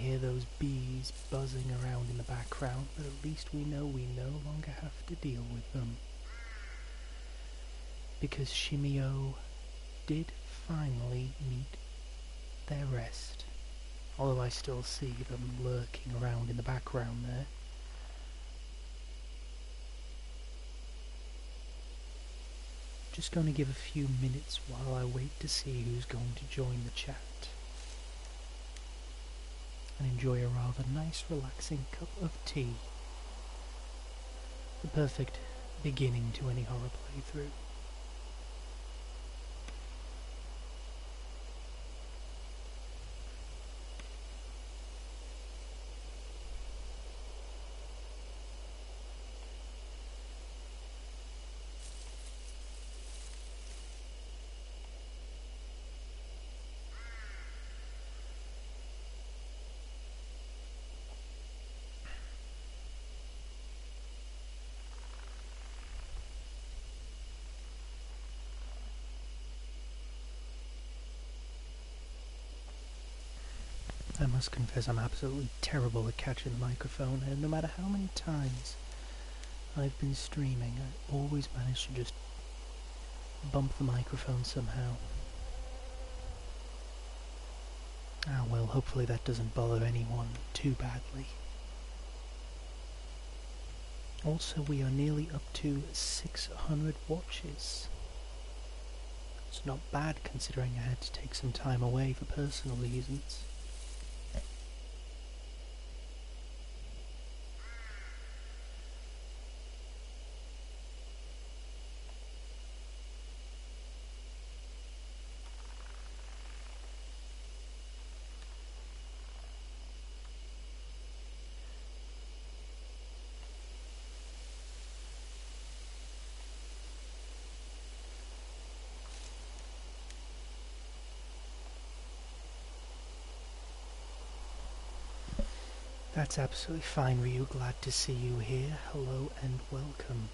hear those bees buzzing around in the background, but at least we know we no longer have to deal with them. Because Shimio did finally meet their rest, although I still see them lurking around in the background there. Just going to give a few minutes while I wait to see who's going to join the chat and enjoy a rather nice relaxing cup of tea. The perfect beginning to any horror playthrough. I must confess I'm absolutely terrible at catching the microphone, and no matter how many times I've been streaming, I always manage to just bump the microphone somehow. Ah well, hopefully that doesn't bother anyone too badly. Also, we are nearly up to 600 watches. It's not bad considering I had to take some time away for personal reasons. That's absolutely fine, Ryu. Glad to see you here. Hello and welcome.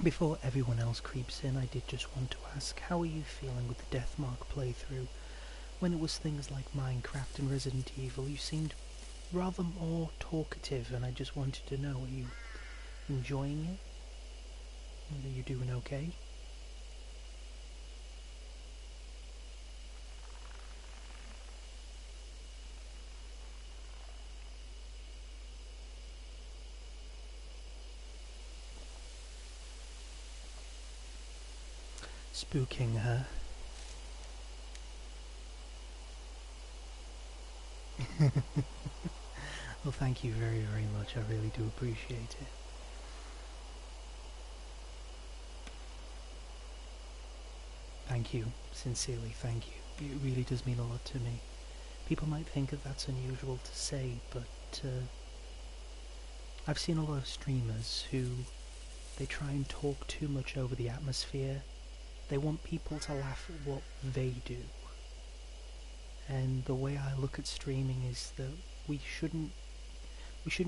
Before everyone else creeps in, I did just want to ask, how are you feeling with the Deathmark playthrough? When it was things like Minecraft and Resident Evil, you seemed rather more talkative, and I just wanted to know, are you enjoying it? Are you doing okay? Spooking her. Well, thank you very, very much. I really do appreciate it. Thank you. Sincerely, thank you. It really does mean a lot to me. People might think that that's unusual to say, but I've seen a lot of streamers who they try and talk too much over the atmosphere. They want people to laugh at what they do. And the way I look at streaming is that we shouldn't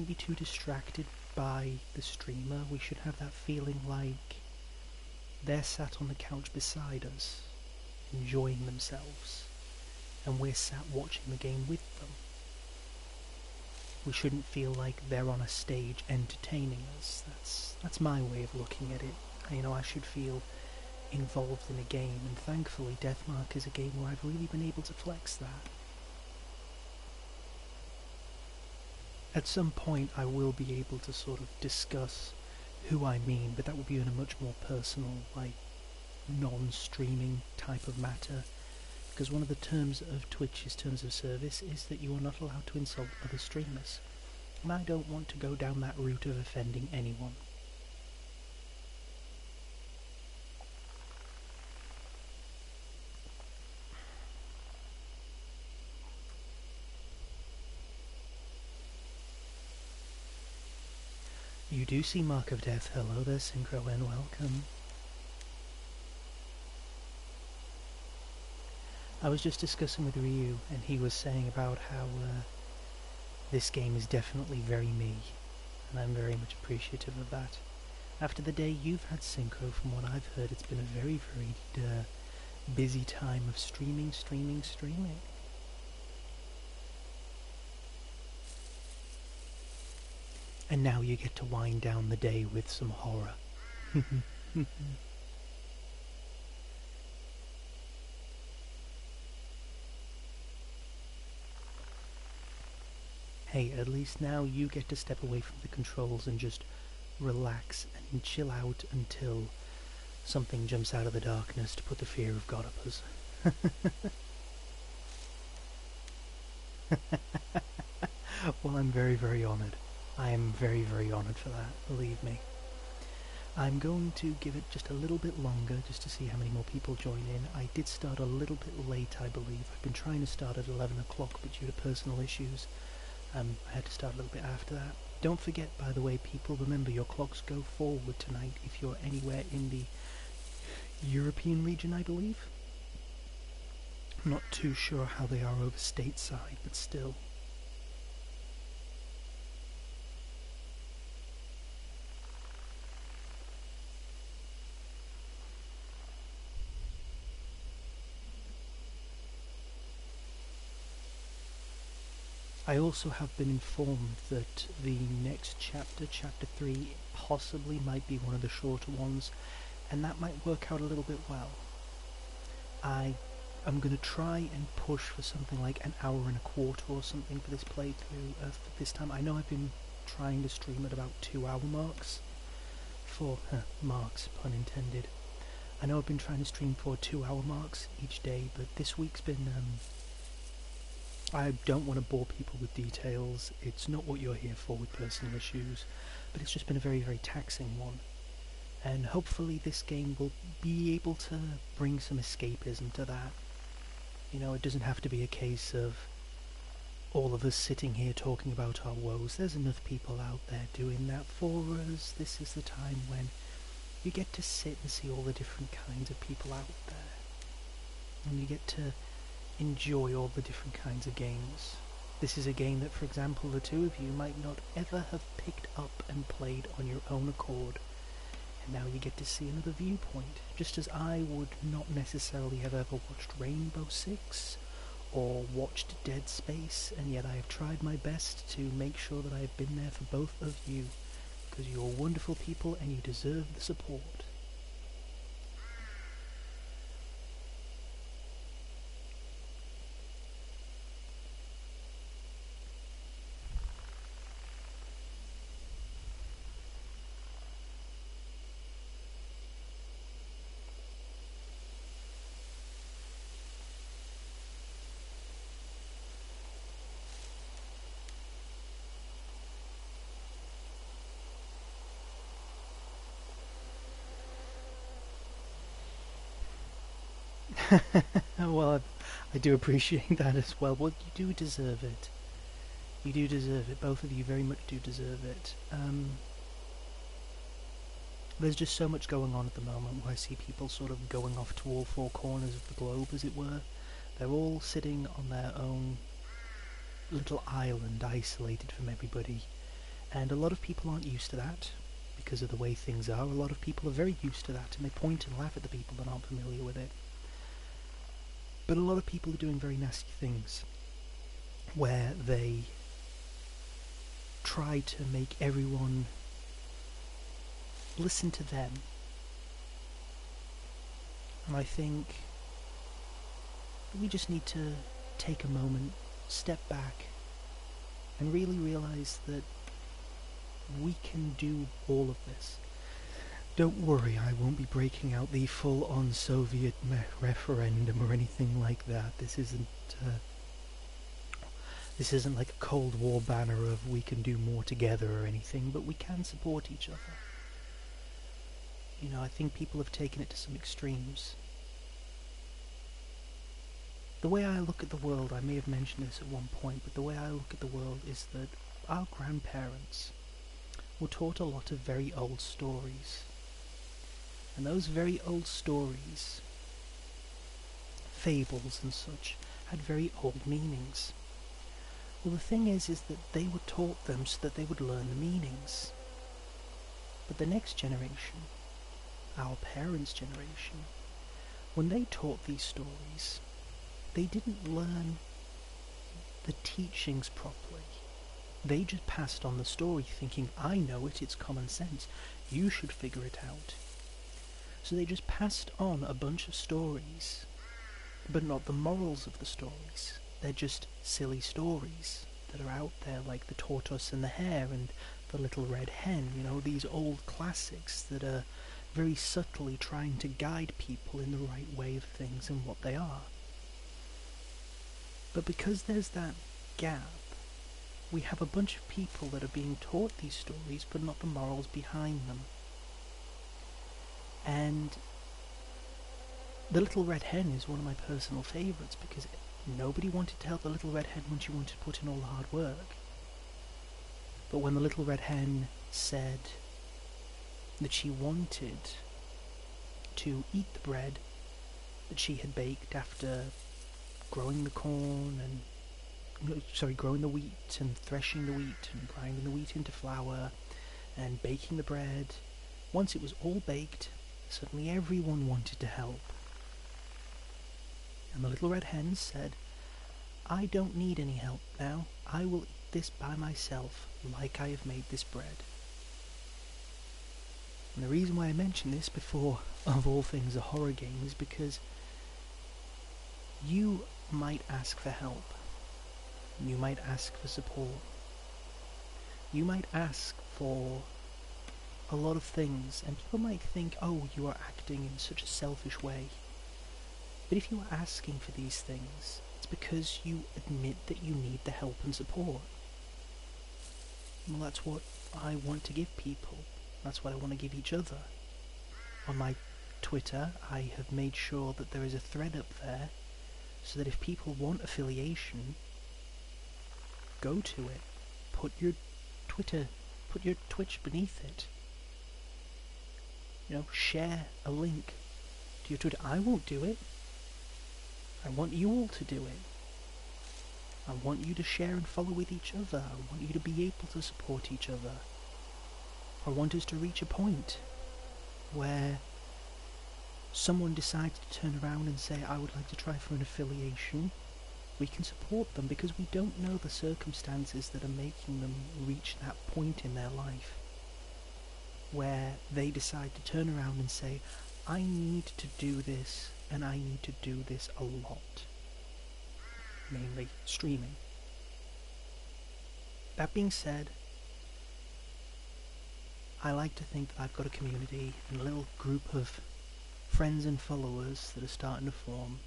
be too distracted by the streamer. We should have that feeling like they're sat on the couch beside us, enjoying themselves, and we're sat watching the game with them. We shouldn't feel like they're on a stage entertaining us. That's my way of looking at it. I should feel involved in a game, and thankfully Deathmark is a game where I've really been able to flex that. At some point I will be able to sort of discuss who I mean, but that will be in a much more personal, like, non-streaming type of matter, because one of the terms of Twitch's terms of service is that you are not allowed to insult other streamers, and I don't want to go down that route of offending anyone. You do see Mark of Death. Hello there, Synchro, and welcome. I was just discussing with Ryu, and he was saying about how this game is definitely very me, and I'm very much appreciative of that. After the day you've had, Synchro, from what I've heard, it's been a very varied busy time of streaming, streaming, streaming. And now you get to wind down the day with some horror. Hey, at least now you get to step away from the controls and just relax and chill out until something jumps out of the darkness to put the fear of God up us. Well, I'm very, very honoured. I am very, very honoured for that, believe me. I'm going to give it just a little bit longer just to see how many more people join in. I did start a little bit late, I believe. I've been trying to start at 11 o'clock, but due to personal issues, I had to start a little bit after that. Don't forget, by the way, people, remember your clocks go forward tonight if you're anywhere in the European region, I believe. I'm not too sure how they are over stateside, but still. I also have been informed that the next chapter, chapter 3, possibly might be one of the shorter ones, and that might work out a little bit well. I'm going to try and push for something like an hour and a quarter or something for this playthrough for this time. I know I've been trying to stream at about 2-hour marks for, marks, pun intended. I know I've been trying to stream for 2-hour marks each day, but this week's been, I don't want to bore people with details. It's not what you're here for with personal issues, but it's just been a very, very taxing one. And hopefully this game will be able to bring some escapism to that. You know, it doesn't have to be a case of all of us sitting here talking about our woes. There's enough people out there doing that for us. This is the time when you get to sit and see all the different kinds of people out there. And you get to enjoy all the different kinds of games. This is a game that, for example, the two of you might not ever have picked up and played on your own accord. And now you get to see another viewpoint, just as I would not necessarily have ever watched Rainbow Six or watched Dead Space, and yet I have tried my best to make sure that I have been there for both of you, because you're wonderful people and you deserve the support. Well, I do appreciate that as well. Well, you do deserve it. You do deserve it. Both of you very much do deserve it. There's just so much going on at the moment where I see people sort of going off to all four corners of the globe, as it were. They're all sitting on their own little island, isolated from everybody. And a lot of people aren't used to that because of the way things are. A lot of people are very used to that, and they point and laugh at the people that aren't familiar with it. But a lot of people are doing very nasty things where they try to make everyone listen to them. And I think we just need to take a moment, step back, and really realise that we can do all of this. Don't worry, I won't be breaking out the full-on Soviet referendum or anything like that. This isn't like a Cold War banner of we can do more together or anything, but we can support each other. You know, I think people have taken it to some extremes. The way I look at the world, I may have mentioned this at one point, but the way I look at the world is that our grandparents were taught a lot of very old stories. And those very old stories, fables and such, had very old meanings. Well, the thing is that they were taught them so that they would learn the meanings. But the next generation, our parents' generation, when they taught these stories, they didn't learn the teachings properly. They just passed on the story thinking, I know it, it's common sense, you should figure it out. So they just passed on a bunch of stories, but not the morals of the stories. They're just silly stories that are out there, like The Tortoise and the Hare and The Little Red Hen, you know, these old classics that are very subtly trying to guide people in the right way of things and what they are. But because there's that gap, we have a bunch of people that are being taught these stories but not the morals behind them. And The Little Red Hen is one of my personal favourites because nobody wanted to help the Little Red Hen when she wanted to put in all the hard work. But when the Little Red Hen said that she wanted to eat the bread that she had baked after growing the corn and growing the wheat and threshing the wheat and grinding the wheat into flour and baking the bread, once it was all baked, suddenly everyone wanted to help. And the Little Red Hen said, I don't need any help now. I will eat this by myself, like I have made this bread. And the reason why I mention this before, of all things, a horror game is because you might ask for help. You might ask for support. You might ask for a lot of things, and people might think, oh, you are acting in such a selfish way. But if you are asking for these things, it's because you admit that you need the help and support. Well, that's what I want to give people. That's what I want to give each other. On my Twitter, I have made sure that there is a thread up there, so that if people want affiliation, go to it. Put your Twitch beneath it. You know, share a link to your Twitter. I won't do it. I want you all to do it. I want you to share and follow with each other. I want you to be able to support each other. I want us to reach a point where someone decides to turn around and say, I would like to try for an affiliation. We can support them because we don't know the circumstances that are making them reach that point in their life where they decide to turn around and say, I need to do this, and I need to do this a lot. Mainly streaming. That being said, I like to think that I've got a community and a little group of friends and followers that are starting to form,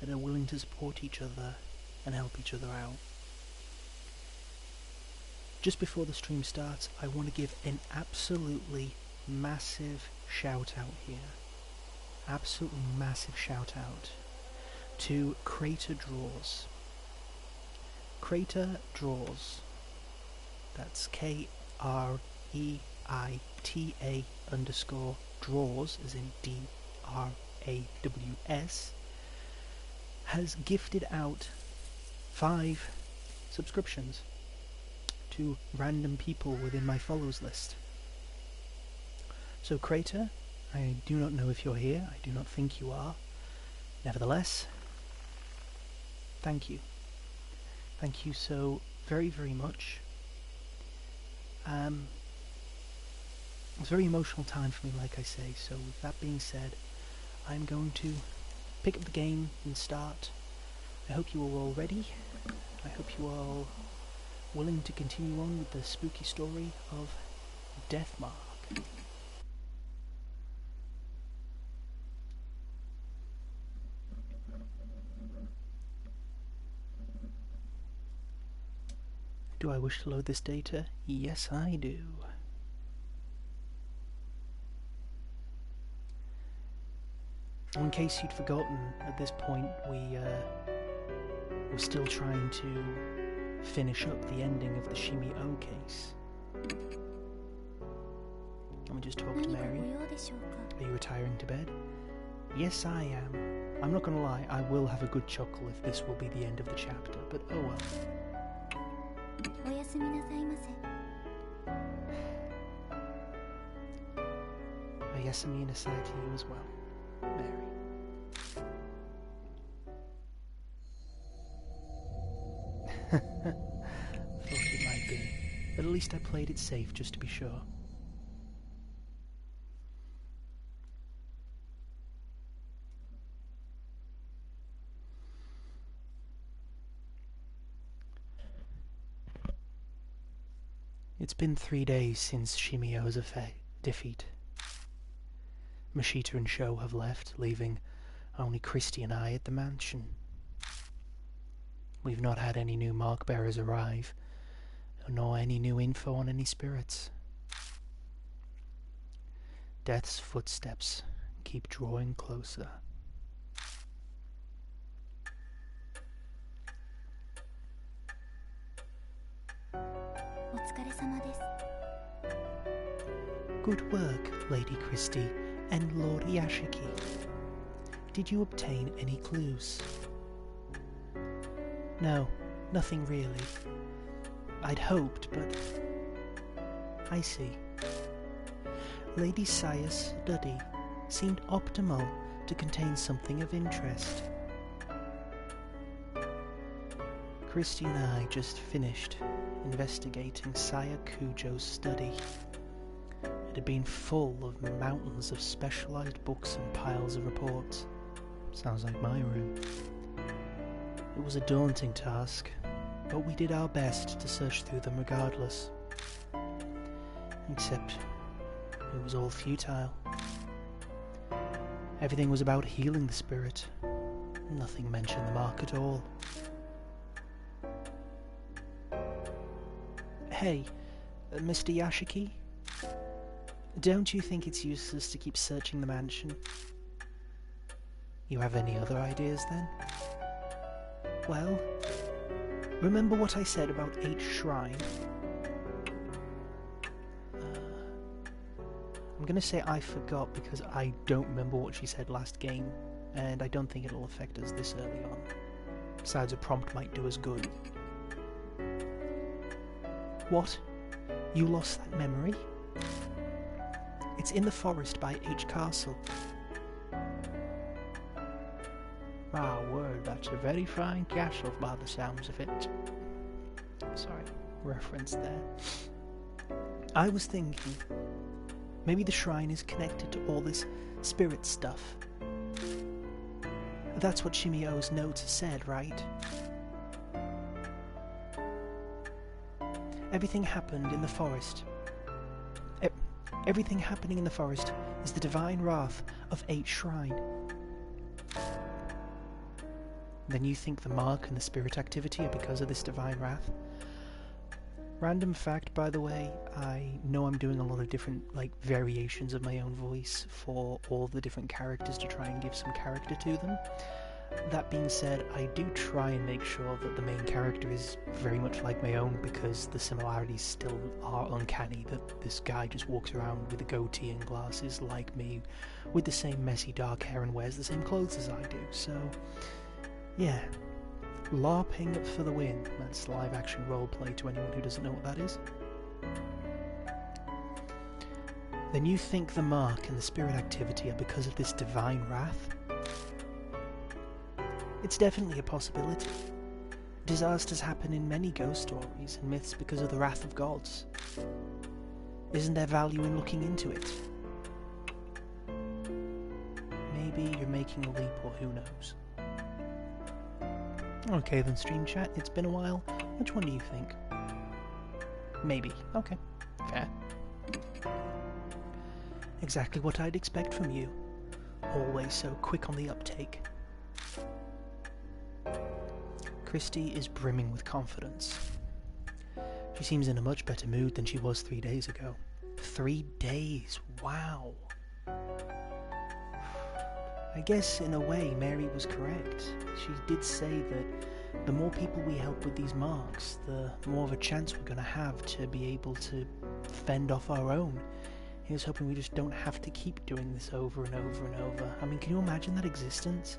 that are willing to support each other and help each other out. Just before the stream starts, I want to give an absolutely massive shout out here. Absolutely massive shout out to Crater Draws. Crater Draws. That's KREITA_draws, as in DRAWS, has gifted out 5 subscriptions to random people within my follows list. So Crater, I do not know if you're here, I do not think you are. Nevertheless, thank you. Thank you so very, very much. It's a very emotional time for me, like I say, so with that being said, I'm going to pick up the game and start. I hope you are all ready. I hope you are all willing to continue on with the spooky story of Deathmark. Do I wish to load this data? Yes, I do. In case you'd forgotten, at this point we're still trying to finish up the ending of the Shimi O case. Can we just talk to Mary? Are you retiring to bed? Yes, I am. I'm not gonna lie, I will have a good chuckle if this will be the end of the chapter, but oh well. A yasumi nasai to you as well, Mary. Thought it might be, but at least I played it safe just to be sure. It's been 3 days since Shimio's defeat. Mashita and Sho have left, leaving only Christy and I at the mansion. We've not had any new mark bearers arrive, nor any new info on any spirits. Death's footsteps keep drawing closer. Good work, Lady Christie and Lord Yashiki. Did you obtain any clues? No, nothing really. I'd hoped, but... I see. Lady Saya's study seemed optimal to contain something of interest. Christy and I just finished investigating Saya Kujo's study. It had been full of mountains of specialized books and piles of reports. Sounds like my room. It was a daunting task, but we did our best to search through them regardless. Except it was all futile. Everything was about healing the spirit. Nothing mentioned the mark at all. Hey, Mr. Yashiki? Don't you think it's useless to keep searching the mansion? You have any other ideas then? Well, remember what I said about H Shrine? I'm gonna say I forgot because I don't remember what she said last game, and I don't think it'll affect us this early on. Besides, a prompt might do us good. What? You lost that memory? It's in the forest by H Castle. My word, that's a very fine castle by the sounds of it. Sorry, reference there. I was thinking, maybe the shrine is connected to all this spirit stuff. That's what Shimio's notes said, right? Everything happened in the forest. Everything happening in the forest is the divine wrath of H Shrine. Then you think the mark and the spirit activity are because of this divine wrath? Random fact, by the way, I know I'm doing a lot of different, variations of my own voice for all the different characters to try and give some character to them. That being said, I do try and make sure that the main character is very much like my own, because the similarities still are uncanny, that this guy just walks around with a goatee and glasses like me, with the same messy dark hair and wears the same clothes as I do, so yeah. LARPing for the win. That's live action roleplay to anyone who doesn't know what that is. Then you think the mark and the spirit activity are because of this divine wrath? It's definitely a possibility. Disasters happen in many ghost stories and myths because of the wrath of gods. Isn't there value in looking into it? Maybe you're making a leap, or who knows. Okay then, stream chat, it's been a while. Which one do you think? Maybe. Okay. Fair. Exactly what I'd expect from you. Always so quick on the uptake. Christy is brimming with confidence. She seems in a much better mood than she was 3 days ago. 3 days, wow. I guess in a way Mary was correct. She did say that the more people we help with these marks, the more of a chance we're going to have to be able to fend off our own. Here's hoping we just don't have to keep doing this over and over and over. I mean, can you imagine that existence?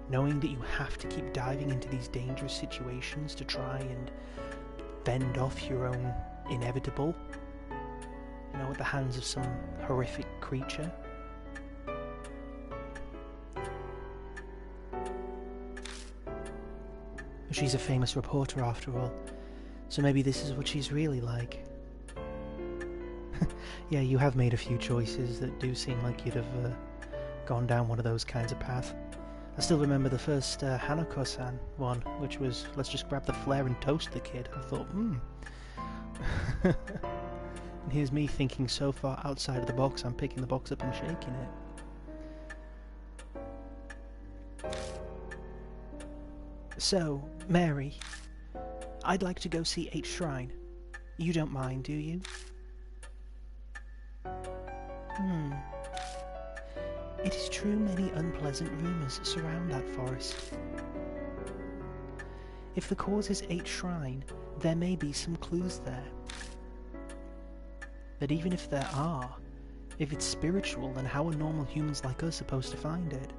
Knowing that you have to keep diving into these dangerous situations to try and fend off your own inevitable, at the hands of some horrific creature. She's a famous reporter after all, so maybe this is what she's really like. Yeah, you have made a few choices that do seem like you'd have gone down one of those kinds of paths. I still remember the first Hanako-san one, which was, let's just grab the flare and toast the kid. I thought, And here's me thinking so far outside of the box, I'm picking the box up and shaking it. So, Mary, I'd like to go see H Shrine. You don't mind, do you? It is true many unpleasant rumours surround that forest. If the cause is H Shrine, there may be some clues there. But even if there are, if it's spiritual, then how are normal humans like us supposed to find it?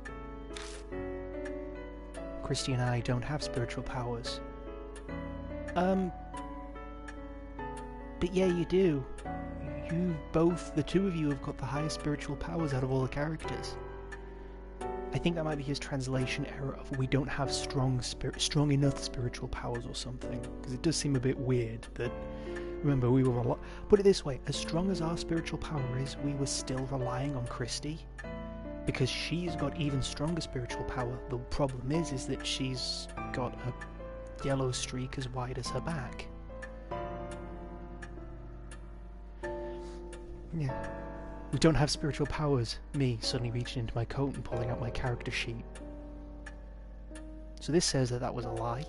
Christy and I don't have spiritual powers. But yeah, you do. You both, the two of you, have got the highest spiritual powers out of all the characters. I think that might be his translation error of we don't have strong enough spiritual powers or something, because it does seem a bit weird that, remember, we were put it this way, as strong as our spiritual power is, we were still relying on Christy, because she's got even stronger spiritual power. The problem is that she's got a yellow streak as wide as her back. Yeah. We don't have spiritual powers. Me suddenly reaching into my coat and pulling out my character sheet. So this says that that was a lie.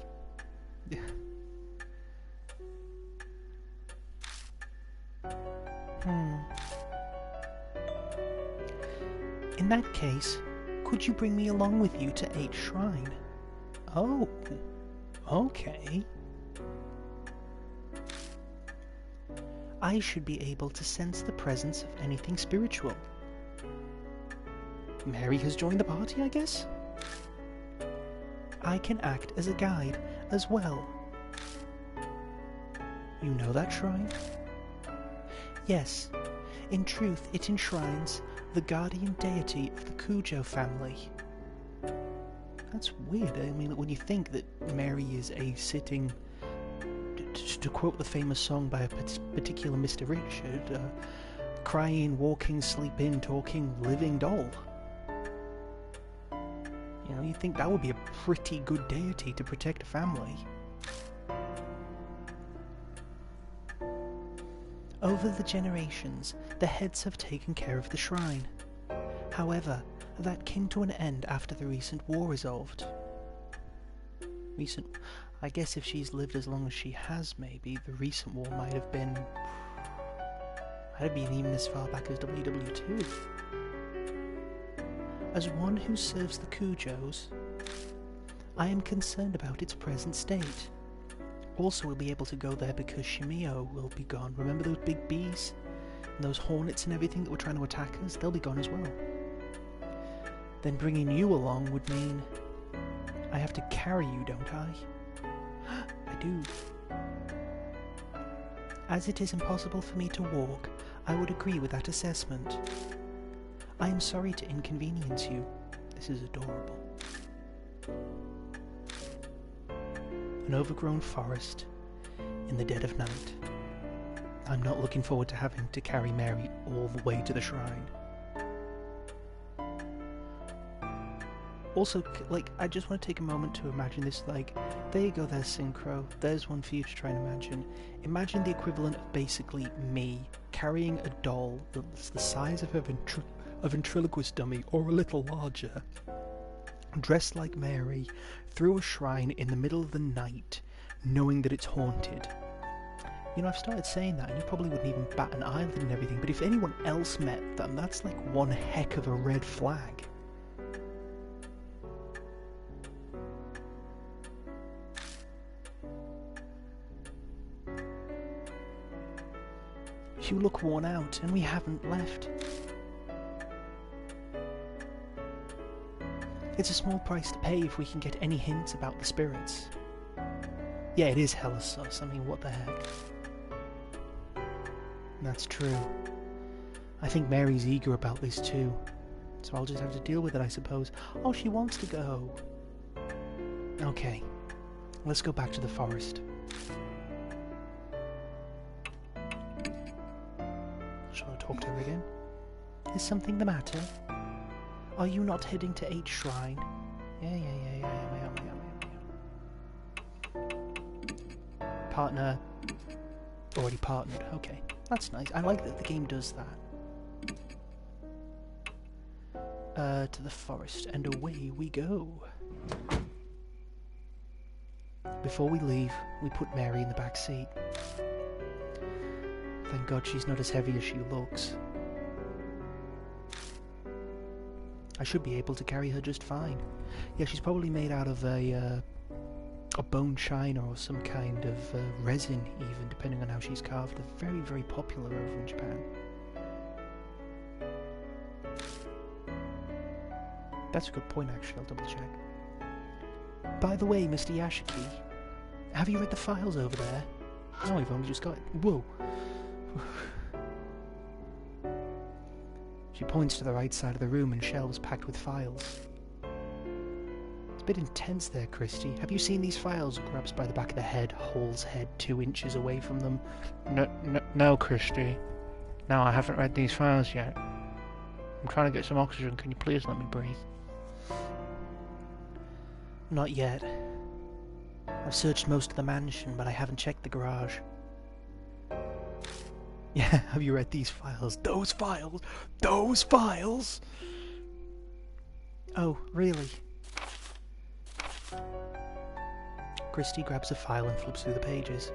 In that case, could you bring me along with you to H Shrine? Oh, okay. I should be able to sense the presence of anything spiritual. Mary has joined the party, I guess? I can act as a guide as well. You know that shrine? Yes. In truth, it enshrines the guardian deity of the Kujo family. That's weird. I mean, when you think that Mary is a sitting... To quote the famous song by a particular Mr. Richard, crying, walking, sleeping, talking, living doll. You know, you'd think that would be a pretty good deity to protect a family. Over the generations, the heads have taken care of the shrine. However, that came to an end after the recent war resolved. I guess if she's lived as long as she has, maybe, the recent war might have been even as far back as WW2. As one who serves the Kujos, I am concerned about its present state. Also, we'll be able to go there because Shimio will be gone. Remember those big bees? And those hornets and everything that were trying to attack us? They'll be gone as well. Then bringing you along would mean I have to carry you, don't I? I do. As it is impossible for me to walk, I would agree with that assessment. I am sorry to inconvenience you. This is adorable. An overgrown forest in the dead of night. I'm not looking forward to having to carry Mary all the way to the shrine. Also, like, I just want to take a moment to imagine this, like, there you go, there's Synchro, there's one for you to try and imagine. Imagine the equivalent of basically me carrying a doll that's the size of a ventriloquist dummy, or a little larger, dressed like Mary, through a shrine in the middle of the night, knowing that it's haunted. You know, I've started saying that, and you probably wouldn't even bat an eyelid and everything, but if anyone else met them, that's like one heck of a red flag. You look worn out, and we haven't left. It's a small price to pay if we can get any hints about the spirits. Yeah, it is hella sus. I mean, what the heck? That's true. I think Mary's eager about this too, so I'll just have to deal with it, I suppose. Oh, she wants to go. Okay, Let's go back to the forest. Shall I talk to her again? Is something the matter? Are you not heading to H Shrine? Yeah. Partner. Already partnered. Okay, that's nice. I like that the game does that. To the forest, and away we go. Before we leave, we put Mary in the back seat. Thank God she's not as heavy as she looks. I should be able to carry her just fine. Yeah, she's probably made out of a bone china or some kind of resin, even, depending on how she's carved. They're very, very popular over in Japan. That's a good point, actually. I'll double check. By the way, Mr. Yashiki, have you read the files over there? No, we've only just got it. Whoa. She points to the right side of the room and shelves packed with files. It's a bit intense there, Christy. Have you seen these files? Grabs by the back of the head, holds head 2 inches away from them. No, Christy. No, I haven't read these files yet. I'm trying to get some oxygen. Can you please let me breathe? Not yet. I've searched most of the mansion, but I haven't checked the garage. Yeah, have you read these files? Those files! Those files! Oh, really? Christy grabs a file and flips through the pages.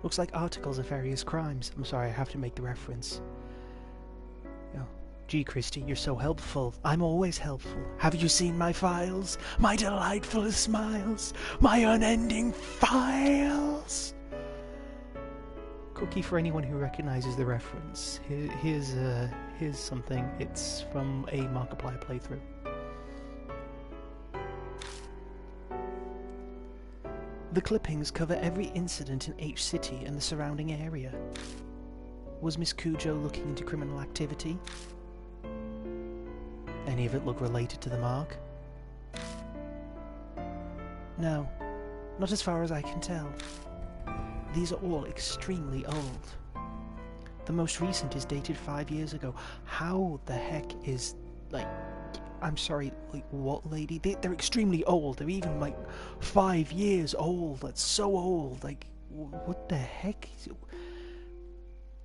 Looks like articles of various crimes. I'm sorry, I have to make the reference. Oh, gee, Christy, you're so helpful. I'm always helpful. Have you seen my files? My delightful smiles? My unending files? Cookie for anyone who recognizes the reference. Here's something. It's from a Markiplier playthrough. The clippings cover every incident in H City and the surrounding area. Was Miss Cujo looking into criminal activity? Any of it look related to the mark? No, not as far as I can tell. These are all extremely old. The most recent is dated 5 years ago. How the heck is, I'm sorry, what, lady? They're extremely old. They're even, 5 years old. That's so old. What the heck?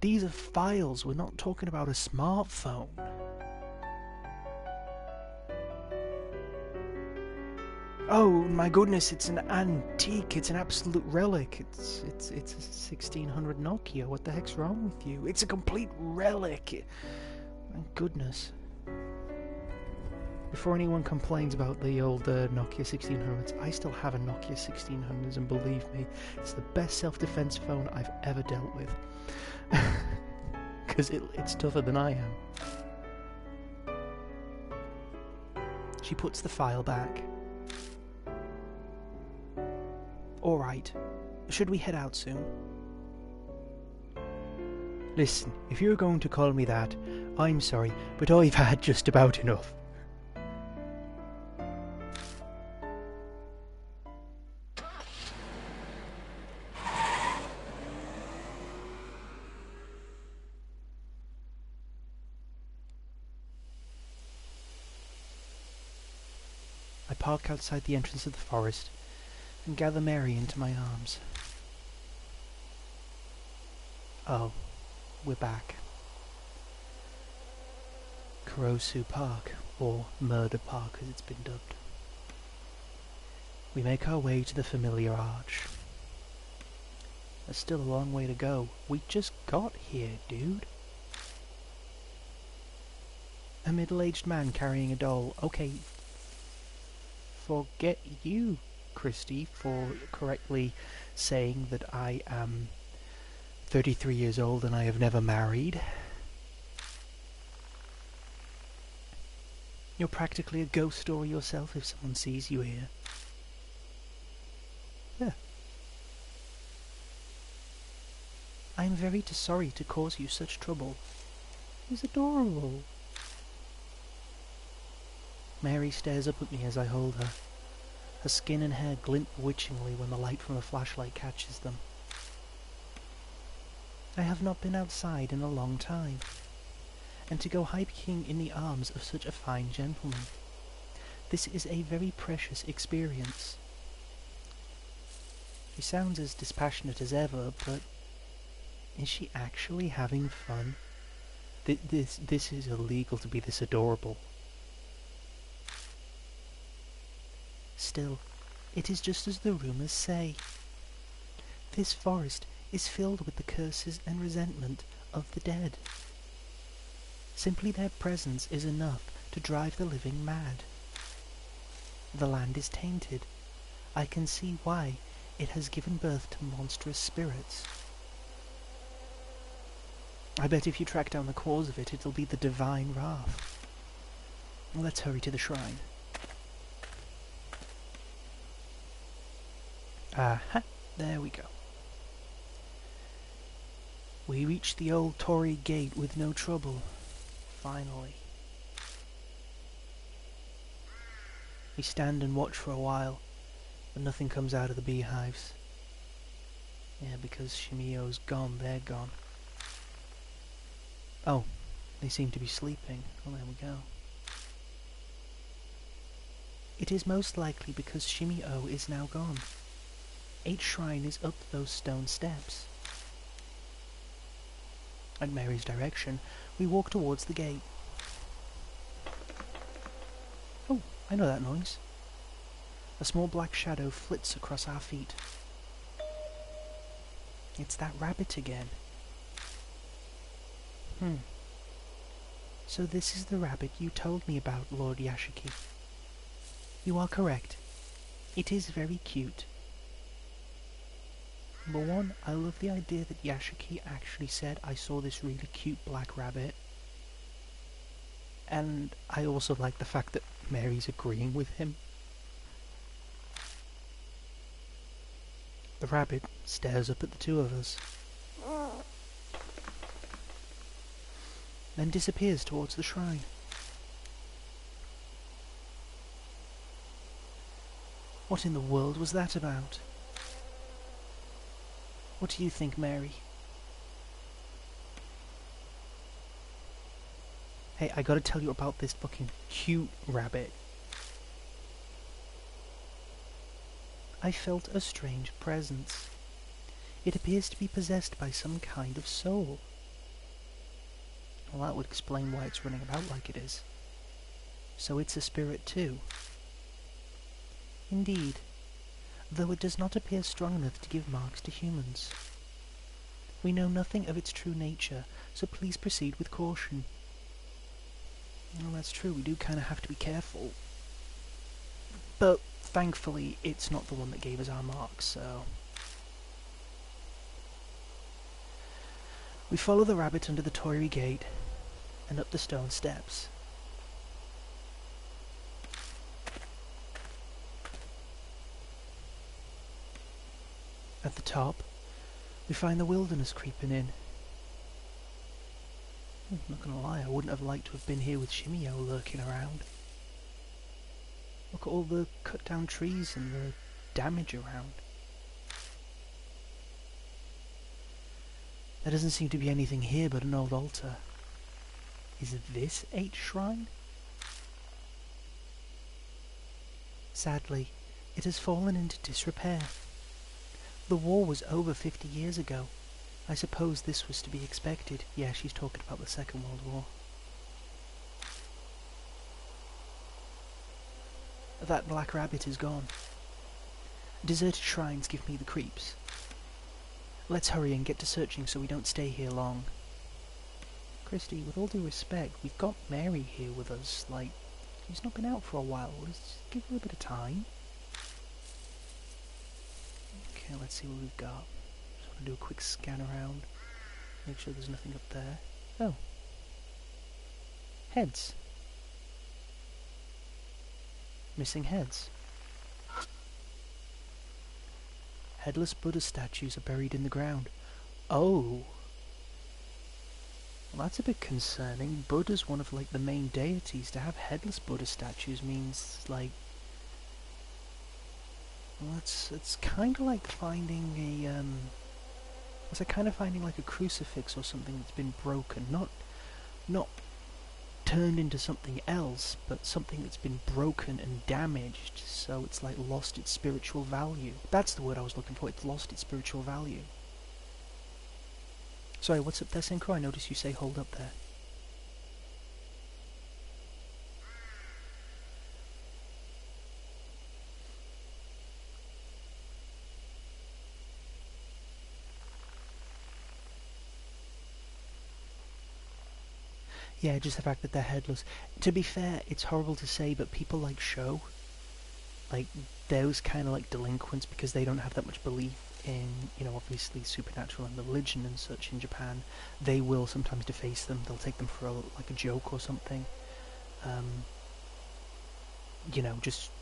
These are files. We're not talking about a smartphone. Oh my goodness, it's an antique. It's an absolute relic. It's a 1600 Nokia. What the heck's wrong with you? It's a complete relic. Thank goodness. Before anyone complains about the old Nokia 1600s, I still have a Nokia 1600s, and believe me, it's the best self-defense phone I've ever dealt with. Because it's tougher than I am. She puts the file back. Alright, should we head out soon? Listen, if you're going to call me that, I'm sorry, but I've had just about enough. I park outside the entrance of the forest and gather Mary into my arms. Oh, we're back. Kurosu Park, or Murder Park as it's been dubbed. We make our way to the familiar arch. There's still a long way to go. We just got here, dude. A middle-aged man carrying a doll. Okay, forget you, Christy, for correctly saying that I am 33 years old and I have never married. You're practically a ghost story yourself if someone sees you here. Yeah. I am very sorry to cause you such trouble. He's adorable. Mary stares up at me as I hold her. Her skin and hair glint bewitchingly when the light from the flashlight catches them. I have not been outside in a long time, and to go hiking in the arms of such a fine gentleman. This is a very precious experience. She sounds as dispassionate as ever, but is she actually having fun? This is illegal to be this adorable. Still, it is just as the rumours say. This forest is filled with the curses and resentment of the dead. Simply their presence is enough to drive the living mad. The land is tainted. I can see why it has given birth to monstrous spirits. I bet if you track down the cause of it, it'll be the divine wrath. Let's hurry to the shrine. Aha, there we go. We reached the old Torii gate with no trouble. Finally. We stand and watch for a while, but nothing comes out of the beehives. Yeah, because Shimiyo's gone, they're gone. Oh, they seem to be sleeping. Oh, there we go. It is most likely because Shimiyo is now gone. 8 shrine is up those stone steps. At Mary's direction, we walk towards the gate. Oh, I know that noise. A small black shadow flits across our feet. It's that rabbit again. So this is the rabbit you told me about, Lord Yashiki. You are correct. It is very cute. Number one, I love the idea that Yashiki actually said, I saw this really cute black rabbit. And I also like the fact that Mary's agreeing with him. The rabbit stares up at the two of us, then disappears towards the shrine. What in the world was that about? What do you think, Mary? Hey, I gotta tell you about this fucking cute rabbit. I felt a strange presence. It appears to be possessed by some kind of soul. Well, that would explain why it's running about like it is. So it's a spirit too. Indeed, though it does not appear strong enough to give marks to humans. We know nothing of its true nature, so please proceed with caution. Well, that's true, we do kind of have to be careful. But thankfully, it's not the one that gave us our marks, so... We follow the rabbit under the Torii gate, and up the stone steps. At the top, we find the wilderness creeping in. I'm not gonna lie, I wouldn't have liked to have been here with Shimiyo lurking around. Look at all the cut down trees and the damage around. There doesn't seem to be anything here but an old altar. Is this 8 shrine? Sadly, it has fallen into disrepair. The war was over 50 years ago. I suppose this was to be expected. Yeah, she's talking about the Second World War. That black rabbit is gone. Deserted shrines give me the creeps. Let's hurry and get to searching so we don't stay here long. Christy, with all due respect, we've got Mary here with us. Like, she's not been out for a while. Let's give her a bit of time. Okay, let's see what we've got. Just want to do a quick scan around. Make sure there's nothing up there. Oh. Heads. Missing heads. Headless Buddha statues are buried in the ground. Oh. Well, that's a bit concerning. Buddha's one of, like, the main deities. To have headless Buddha statues means, like... Well, it's kind of like finding a, It's like kind of finding, like, a crucifix or something that's been broken. Not turned into something else, but something that's been broken and damaged, so it's, like, lost its spiritual value. That's the word I was looking for. It's lost its spiritual value. Sorry, what's up there, Synchro? I noticed you say hold up there. Yeah, just the fact that they're headless. To be fair, it's horrible to say, but people like Sho, like, those kind of, like, delinquents, because they don't have that much belief in, you know, obviously supernatural and religion and such in Japan, they will sometimes deface them. They'll take them for, like, a joke or something. You know, just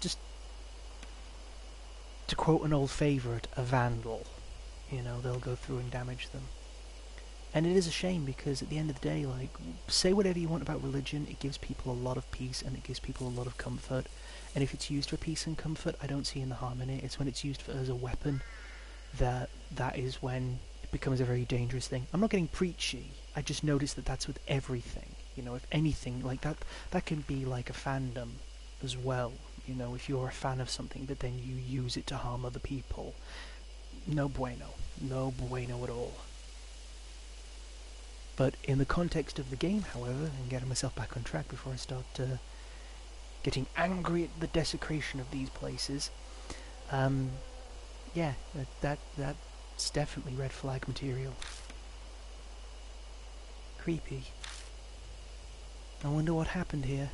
to quote an old favourite, a vandal. You know, they'll go through and damage them. And it is a shame, because at the end of the day, like, say whatever you want about religion, it gives people a lot of peace and it gives people a lot of comfort. And if it's used for peace and comfort, I don't see the harm in it. It's when it's used as a weapon that is when it becomes a very dangerous thing. I'm not getting preachy. I just noticed that that's with everything. You know, if anything, like that can be like a fandom as well. You know, if you're a fan of something, but then you use it to harm other people. No bueno. No bueno at all. But in the context of the game, however, and getting myself back on track before I start getting angry at the desecration of these places, yeah, that's definitely red flag material. Creepy. I wonder what happened here.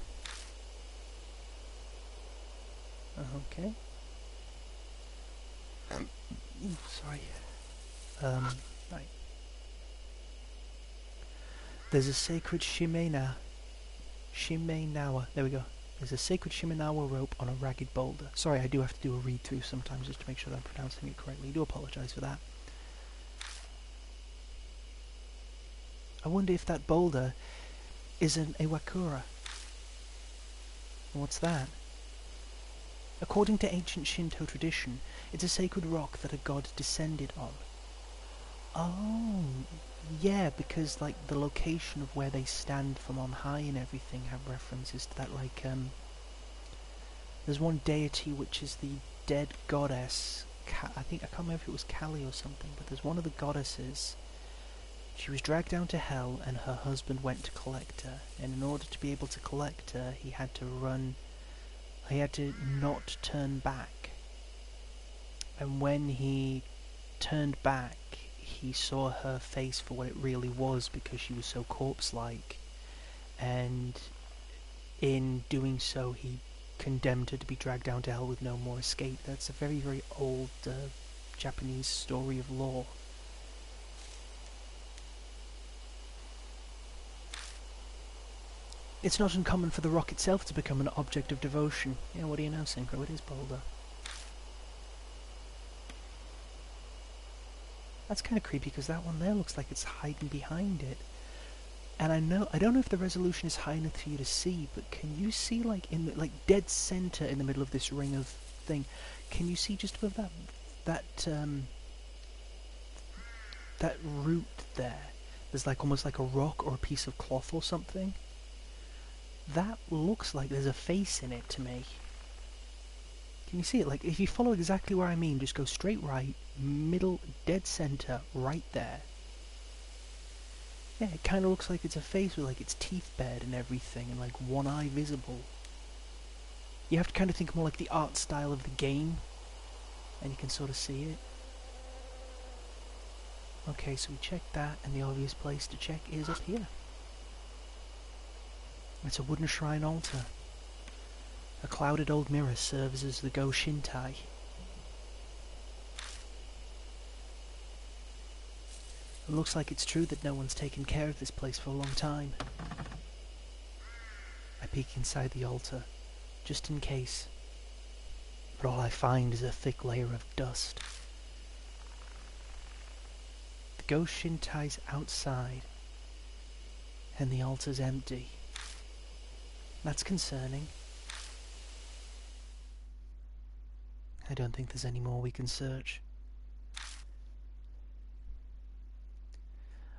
Okay. Sorry. Right. There's a sacred Shimenawa. There we go. There's a sacred Shimenawa rope on a ragged boulder. Sorry, I do have to do a read-through sometimes just to make sure that I'm pronouncing it correctly. I do apologise for that. I wonder if that boulder is an Iwakura. What's that? According to ancient Shinto tradition, it's a sacred rock that a god descended on. Oh, yeah, because, like, the location of where they stand from on high and everything have references to that, like, there's one deity which is the dead goddess, I can't remember if it was Kali or something, but there's one of the goddesses. She was dragged down to hell and her husband went to collect her, and in order to be able to collect her, he had to not turn back. And when he turned back, he saw her face for what it really was, because she was so corpse-like, and in doing so he condemned her to be dragged down to hell with no more escape. That's a very, very old Japanese story of lore. It's not uncommon for the rock itself to become an object of devotion. Yeah, what do you know, Synchro? It is Boulder. That's kind of creepy, because that one there looks like it's hiding behind it. And I don't know if the resolution is high enough for you to see, but can you see, like, in the, like, dead center in the middle of this ring of thing, can you see just above that root there? There's, like, almost like a rock or a piece of cloth or something. That looks like there's a face in it to me. Can you see it? Like, if you follow exactly where I mean, just go straight right, middle, dead center, right there. Yeah, it kind of looks like it's a face with, like, its teeth bared and everything, and, like, one eye visible. You have to kind of think more like the art style of the game, and you can sort of see it. Okay, so we checked that, and the obvious place to check is up here. It's a wooden shrine altar. A clouded old mirror serves as the Go Shintai. It looks like it's true that no one's taken care of this place for a long time. I peek inside the altar, just in case. But all I find is a thick layer of dust. The Go Shintai's outside. And the altar's empty. That's concerning. I don't think there's any more we can search.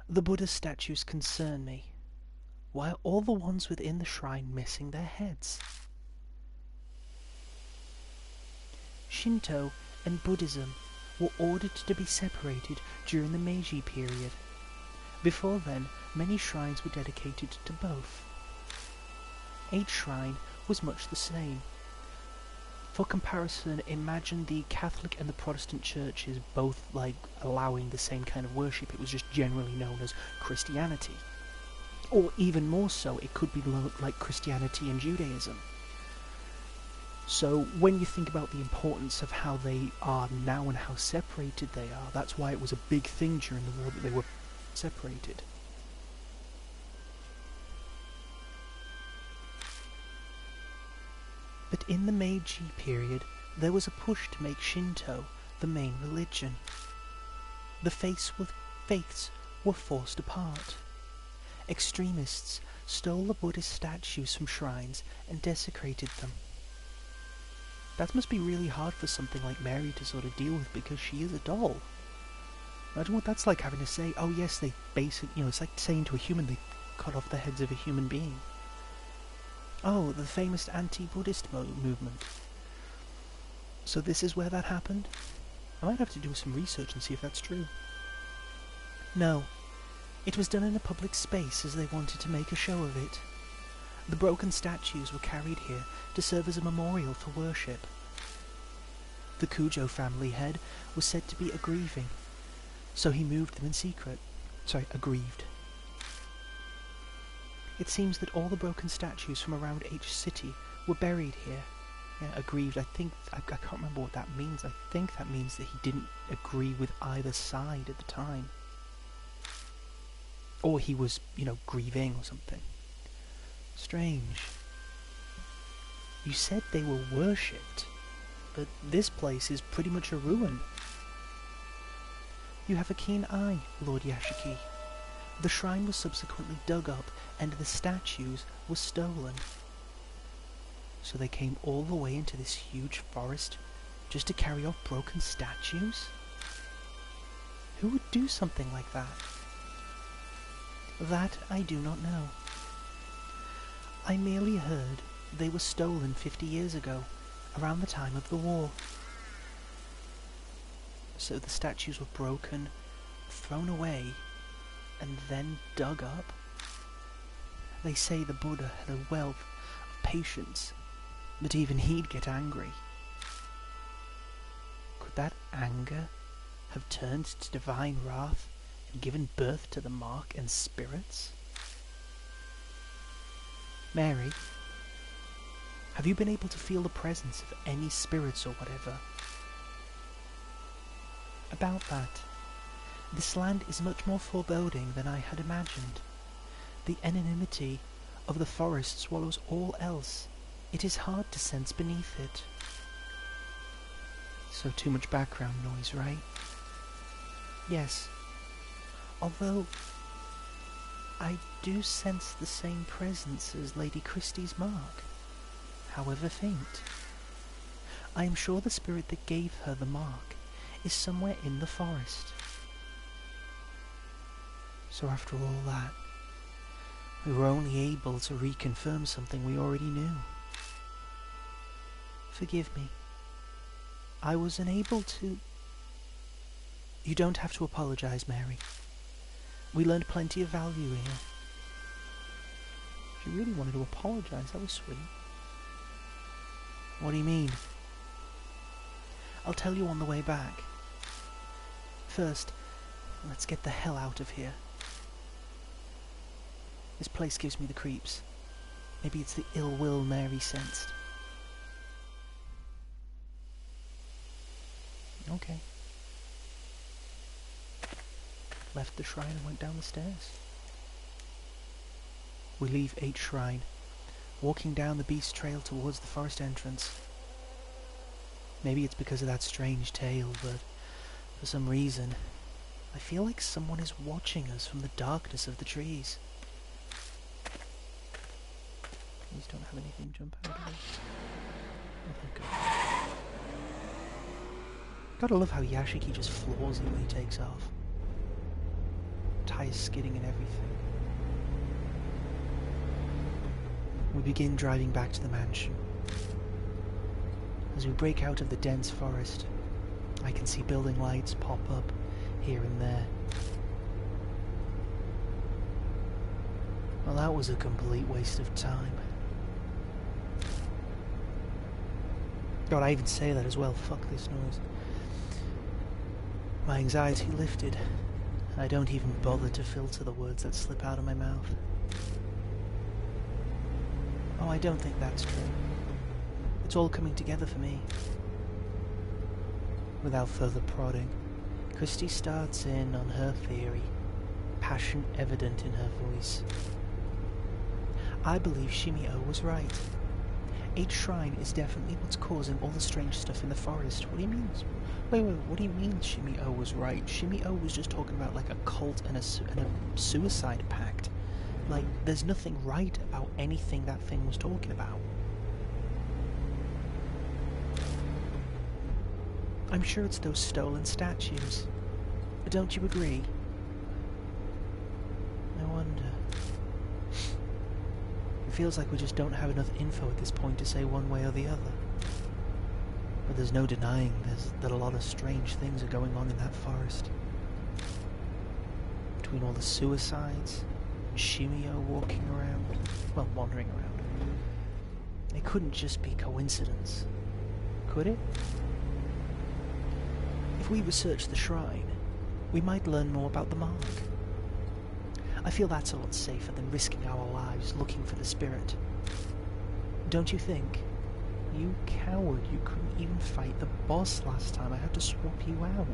The Buddha statues concern me. Why are all the ones within the shrine missing their heads? Shinto and Buddhism were ordered to be separated during the Meiji period. Before then, many shrines were dedicated to both. Each shrine was much the same. For comparison, imagine the Catholic and the Protestant churches both allowing the same kind of worship. It was just generally known as Christianity. Or even more so, it could be like Christianity and Judaism. So when you think about the importance of how they are now and how separated they are, that's why it was a big thing during the war that they were separated. But in the Meiji period, there was a push to make Shinto the main religion. The faiths were forced apart. Extremists stole the Buddhist statues from shrines and desecrated them. That must be really hard for something like Mary to sort of deal with, because she is a doll. Imagine what that's like, having to say, oh yes, they it's like saying to a human they cut off the heads of a human being. Oh, the famous anti-Buddhist movement. So this is where that happened? I might have to do some research and see if that's true. No, it was done in a public space as they wanted to make a show of it. The broken statues were carried here to serve as a memorial for worship. The Kujo family head was said to be aggrieving, so he moved them in secret. Aggrieved. It seems that all the broken statues from around each city were buried here. Yeah, aggrieved, I can't remember what that means. I think that means that he didn't agree with either side at the time. Or he was, grieving or something. Strange. You said they were worshipped, but this place is pretty much a ruin. You have a keen eye, Lord Yashiki. The shrine was subsequently dug up and the statues were stolen. So they came all the way into this huge forest just to carry off broken statues? Who would do something like that? That I do not know. I merely heard they were stolen 50 years ago, around the time of the war. So the statues were broken, thrown away, and then dug up? They say the Buddha had a wealth of patience, but even he'd get angry. Could that anger have turned to divine wrath and given birth to the mark and spirits? Mary, have you been able to feel the presence of any spirits or whatever? About that, this land is much more foreboding than I had imagined. The anonymity of the forest swallows all else. It is hard to sense beneath it. So too much background noise, right? Yes. Although I do sense the same presence as Lady Christie's mark, however faint. I am sure the spirit that gave her the mark is somewhere in the forest. So after all that, we were only able to reconfirm something we already knew. Forgive me. I was unable to... You don't have to apologize, Mary. We learned plenty of value here. She really wanted to apologize. That was sweet. What do you mean? I'll tell you on the way back. First, let's get the hell out of here. This place gives me the creeps. Maybe it's the ill will Mary sensed. Okay. Left the shrine and went down the stairs. We leave H Shrine, walking down the beast trail towards the forest entrance. Maybe it's because of that strange tale, but for some reason, I feel like someone is watching us from the darkness of the trees. Please don't have anything jump out of it. Oh, thank God. Gotta love how Yashiki just floors it when he takes off. Tires skidding and everything. We begin driving back to the mansion. As we break out of the dense forest, I can see building lights pop up here and there. Well, that was a complete waste of time. God, I even say that as well. Fuck this noise. My anxiety lifted, and I don't even bother to filter the words that slip out of my mouth. Oh, I don't think that's true. It's all coming together for me. Without further prodding, Christy starts in on her theory, passion evident in her voice. I believe Shimio was right. H shrine is definitely what's causing all the strange stuff in the forest. What do you mean? Wait, what do you mean Shimio was right? Shimio was just talking about like a cult and a suicide pact. Like, there's nothing right about anything that thing was talking about. I'm sure it's those stolen statues. Don't you agree? No wonder. It feels like we just don't have enough info at this point to say one way or the other. But there's no denying that a lot of strange things are going on in that forest. Between all the suicides, and Shimio walking around, well, wandering around. It couldn't just be coincidence, could it? If we research the shrine, we might learn more about the mark. I feel that's a lot safer than risking our lives looking for the spirit. Don't you think? You coward, you couldn't even fight the boss last time. I had to swap you out.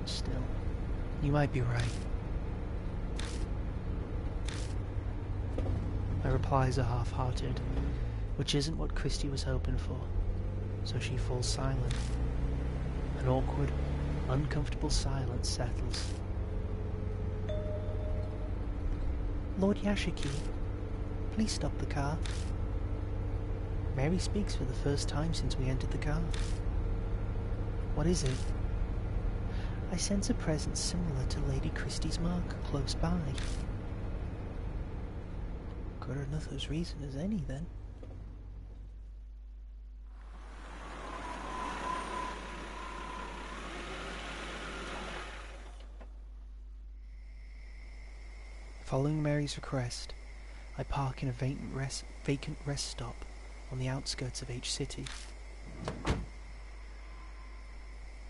Still, you might be right. My replies are half-hearted, which isn't what Christy was hoping for, so she falls silent. An awkward, uncomfortable silence settles. Lord Yashiki, please stop the car. Mary speaks for the first time since we entered the car. What is it? I sense a presence similar to Lady Christie's mark close by. Good enough as reason as any, then. Following Mary's request, I park in a vacant rest stop on the outskirts of H City.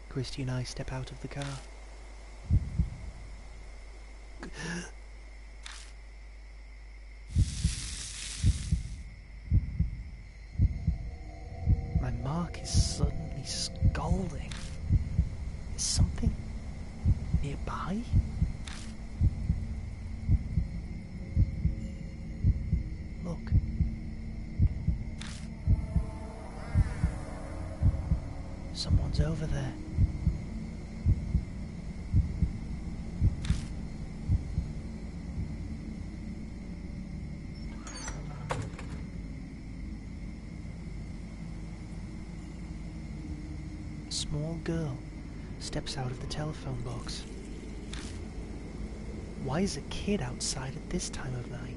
Christy and I step out of the car. My mark is suddenly scalding. Is something nearby? Look. Someone's over there. A small girl steps out of the telephone box. Why is a kid outside at this time of night?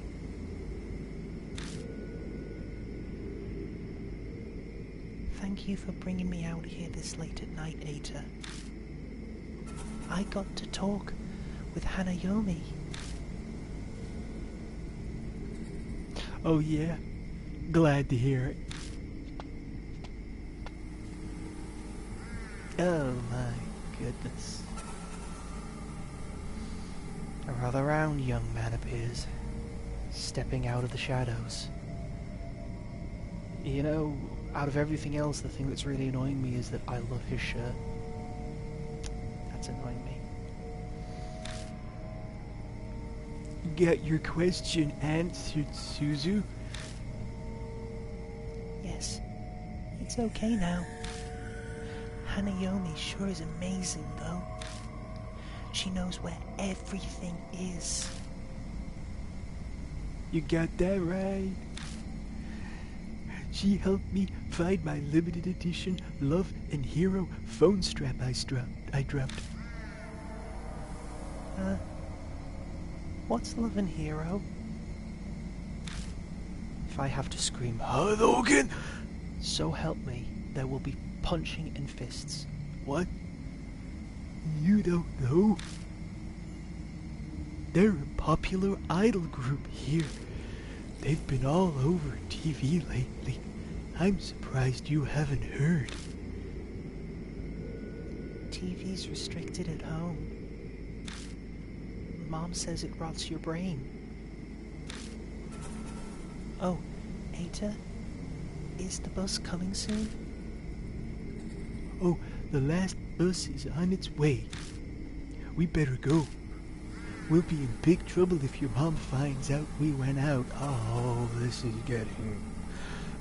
Thank you for bringing me out here this late at night, Aita. I got to talk with Hanayomi. Oh yeah? Glad to hear it. Oh my goodness. A rather round young man appears, stepping out of the shadows. You know, out of everything else, the thing that's really annoying me is that I love his shirt. That's annoying me. Got your question answered, Suzu? Yes, it's okay now. Hanayomi sure is amazing, though. She knows where everything is. You got that right. She helped me find my limited edition Love and Hero phone strap I dropped. What's Love and Hero? If I have to scream, Hadouken! So help me, there will be punching and fists. What? You don't know? They're a popular idol group here. They've been all over TV lately. I'm surprised you haven't heard. TV's restricted at home. Mom says it rots your brain. Oh, Eta? Is the bus coming soon? Oh, the last bus is on its way. We better go. We'll be in big trouble if your mom finds out we went out. Oh, this is getting...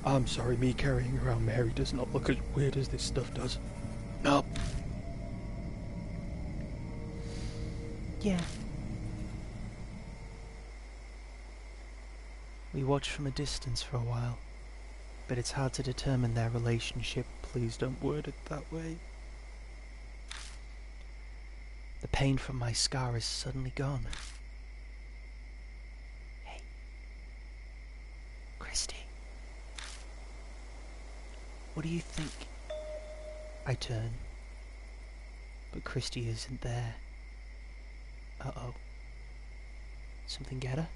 I'm sorry, me carrying around Mary does not look as weird as this stuff does. No. Yeah. We watched from a distance for a while, but it's hard to determine their relationship. Please don't word it that way. The pain from my scar is suddenly gone. Hey. Christy. What do you think? I turn, but Christy isn't there. Uh-oh. Something get her?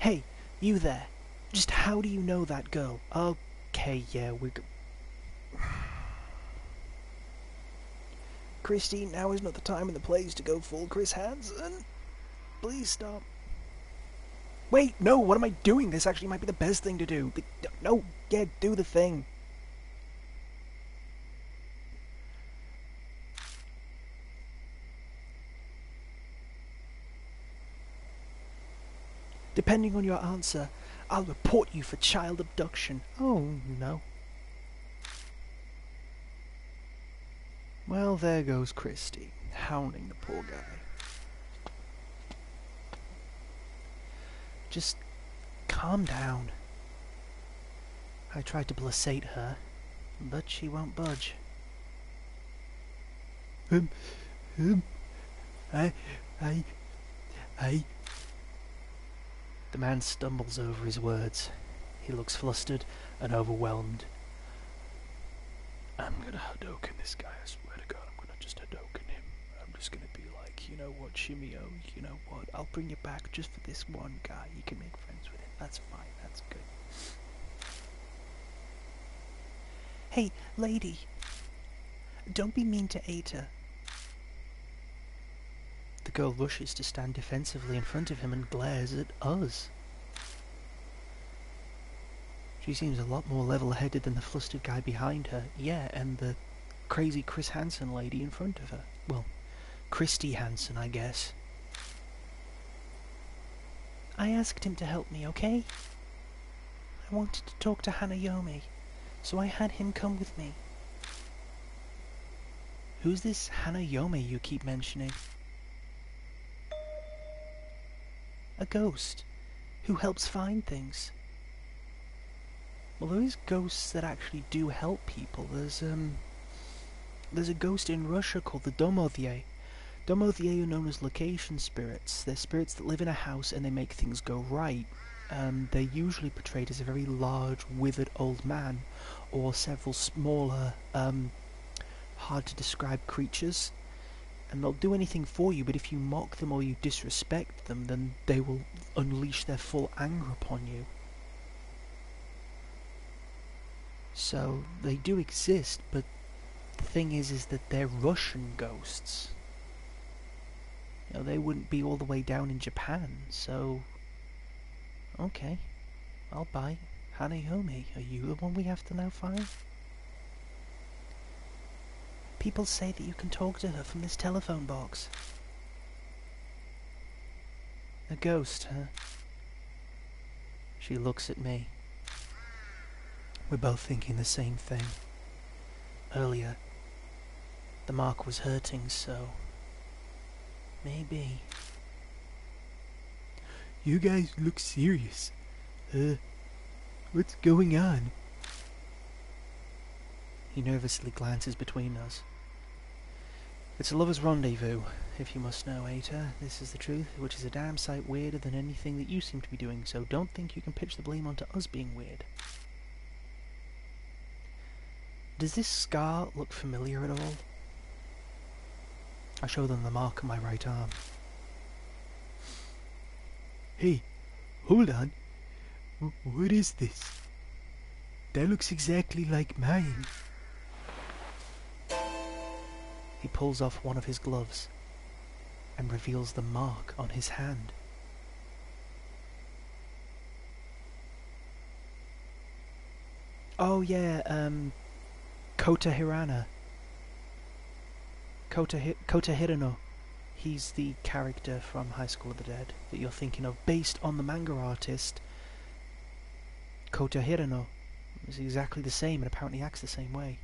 Hey, you there. Just how do you know that girl? Okay, yeah, we're Christy, now is not the time and the place to go full Chris Hansen. Please stop. Wait, no, what am I doing? This actually might be the best thing to do. No, yeah, do the thing. Depending on your answer, I'll report you for child abduction. Oh, no. Well, there goes Christy, hounding the poor guy. Just calm down. I tried to blasate her, but she won't budge. I... The man stumbles over his words. He looks flustered and overwhelmed. I'm gonna Hadouken this guy, I swear to God, I'm gonna just Hadouken him. I'm just gonna be like, you know what, Shimio, you know what, I'll bring you back just for this one guy. You can make friends with him, that's fine, that's good. Hey, lady, don't be mean to Eta. The girl rushes to stand defensively in front of him and glares at us. She seems a lot more level-headed than the flustered guy behind her. Yeah, and the crazy Chris Hansen lady in front of her. Well, Christy Hansen, I guess. I asked him to help me, okay? I wanted to talk to Hanayomi, so I had him come with me. Who's this Hanayomi you keep mentioning? A ghost who helps find things. Well, there is ghosts that actually do help people. There's a ghost in Russia called the Domothye. Domothye are known as location spirits. They're spirits that live in a house and they make things go right. They're usually portrayed as a very large, withered old man, or several smaller, hard to describe creatures. And they'll do anything for you, but if you mock them or you disrespect them, then they will unleash their full anger upon you. So, they do exist, but the thing is that they're Russian ghosts. You know, they wouldn't be all the way down in Japan, so... Okay, I'll buy. Hanayomi, are you the one we have to now find? People say that you can talk to her from this telephone box. A ghost, huh? She looks at me. We're both thinking the same thing. Earlier, The mark was hurting, so maybe. You guys look serious. What's going on? He nervously glances between us. It's a lover's rendezvous, if you must know, Aita. This is the truth, which is a damn sight weirder than anything that you seem to be doing, so don't think you can pitch the blame onto us being weird. Does this scar look familiar at all? I show them the mark on my right arm. Hey, hold on. What is this? That looks exactly like mine. He pulls off one of his gloves and reveals the mark on his hand. Oh yeah, Kota Hirano. Kota Hirano. He's the character from High School of the Dead that you're thinking of, based on the manga artist Kota Hirano. It's exactly the same and apparently acts the same way.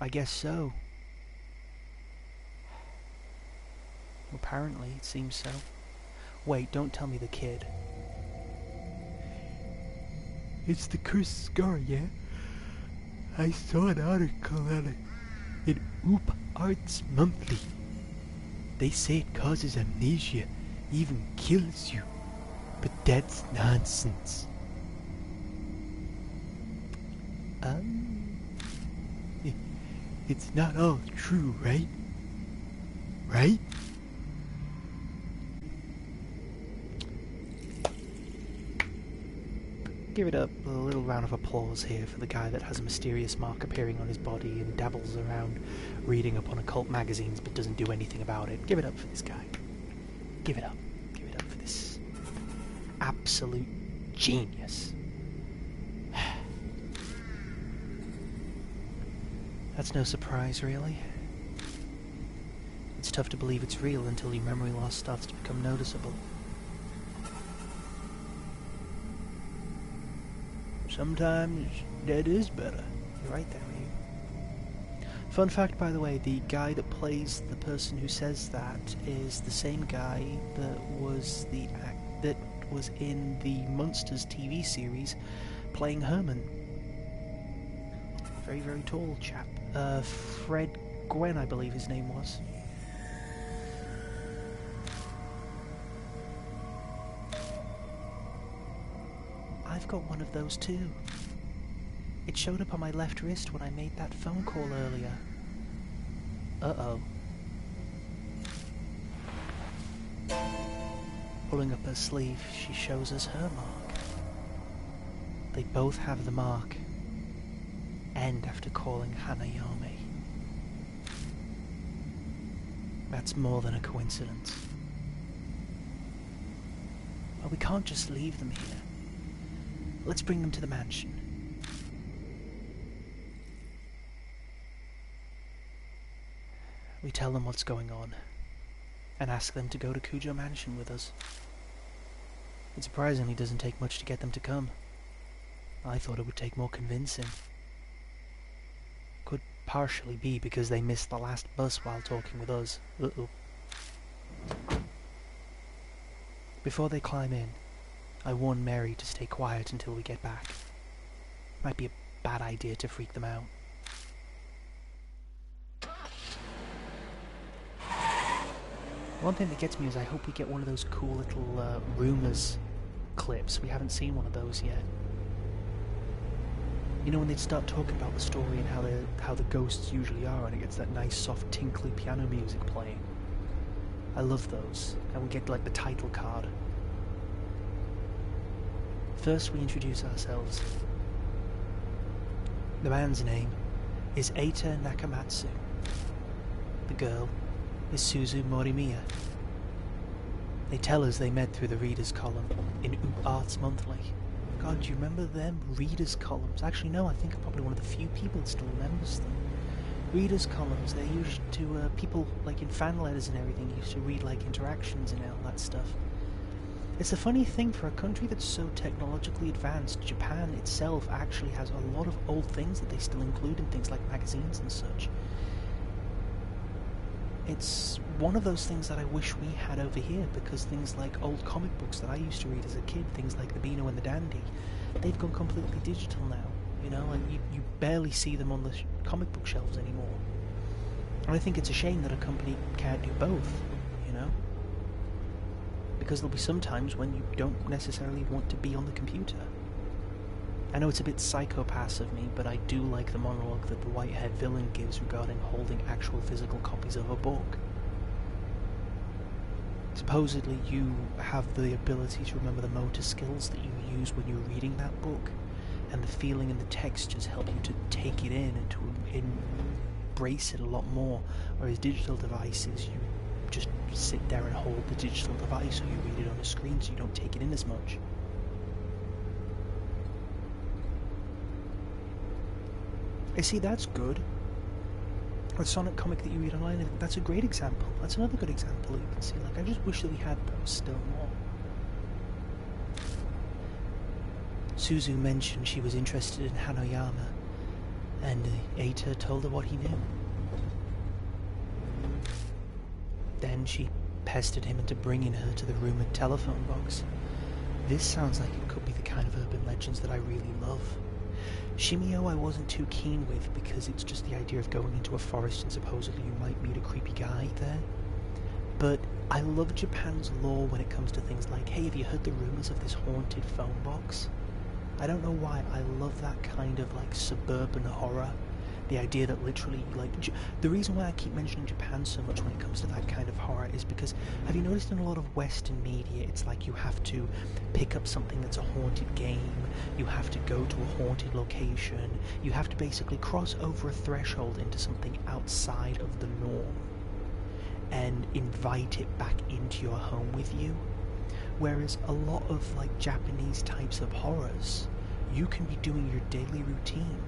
I guess so. Apparently, it seems so. Wait, don't tell me the kid. It's the cursed scar, yeah? I saw an article on it in Oop Arts Monthly. They say it causes amnesia, even kills you. But that's nonsense. It's not all true, right? Right? Give it up a little round of applause here for the guy that has a mysterious mark appearing on his body and dabbles around reading up on occult magazines but doesn't do anything about it. Give it up for this guy. Give it up. Give it up for this absolute genius. That's no surprise, really. It's tough to believe it's real until your memory loss starts to become noticeable. Sometimes dead is better. You're right there, you. Fun fact, by the way, the guy that plays the person who says that is the same guy that was in the Monsters TV series playing Herman. Very, very tall chap. Fred Gwynn, I believe his name was. I've got one of those too. It showed up on my left wrist when I made that phone call earlier. Uh-oh. Pulling up her sleeve, she shows us her mark. They both have the mark. End after calling Hanayome. That's more than a coincidence. But we can't just leave them here. Let's bring them to the mansion. We tell them what's going on, and ask them to go to Kujo Mansion with us. It surprisingly doesn't take much to get them to come. I thought it would take more convincing. Could partially be because they missed the last bus while talking with us. Uh-oh. Before they climb in, I warn Mary to stay quiet until we get back. Might be a bad idea to freak them out. One thing that gets me is I hope we get one of those cool little rumours clips. We haven't seen one of those yet. You know when they start talking about the story and how the ghosts usually are, and it gets that nice soft tinkly piano music playing. I love those. And we get like the title card. First we introduce ourselves. The man's name is Eita Nakamatsu. The girl is Suzu Morimiya. They tell us they met through the readers column in Oop Arts Monthly. God, do you remember them? Readers columns. Actually, no, I think I'm probably one of the few people that still remembers them. Readers columns, they're used to, people, like in fan letters and everything, used to read, like, interactions and all that stuff. It's a funny thing for a country that's so technologically advanced. Japan itself actually has a lot of old things that they still include in things like magazines and such. It's one of those things that I wish we had over here, because things like old comic books that I used to read as a kid, things like the Beano and the Dandy, they've gone completely digital now, you know, and you barely see them on the comic book shelves anymore. And I think it's a shame that a company can't do both, you know, because there'll be some times when you don't necessarily want to be on the computer. I know it's a bit psychopath of me, but I do like the monologue that the white-haired villain gives regarding holding actual physical copies of a book. Supposedly you have the ability to remember the motor skills that you use when you're reading that book, and the feeling and the textures help you to take it in and to embrace it a lot more, whereas digital devices, you just sit there and hold the digital device, or you read it on a screen so you don't take it in as much. I see, that's good. A Sonic comic that you read online, that's a great example. That's another good example that you can see. Like, I just wish that we had those still more. Suzu mentioned she was interested in Hanoyama, and Eita told her what he knew. Then she pestered him into bringing her to the rumoured telephone box. This sounds like it could be the kind of urban legends that I really love. Shimio I wasn't too keen with, because it's just the idea of going into a forest and supposedly you might meet a creepy guy there. But I love Japan's lore when it comes to things like, hey, have you heard the rumours of this haunted phone box? I don't know why, I love that kind of like suburban horror. The idea that literally, like, the reason why I keep mentioning Japan so much when it comes to that kind of horror is because, have you noticed in a lot of Western media, it's like you have to pick up something that's a haunted game, you have to go to a haunted location, you have to basically cross over a threshold into something outside of the norm, and invite it back into your home with you. Whereas a lot of, like, Japanese types of horrors, you can be doing your daily routine,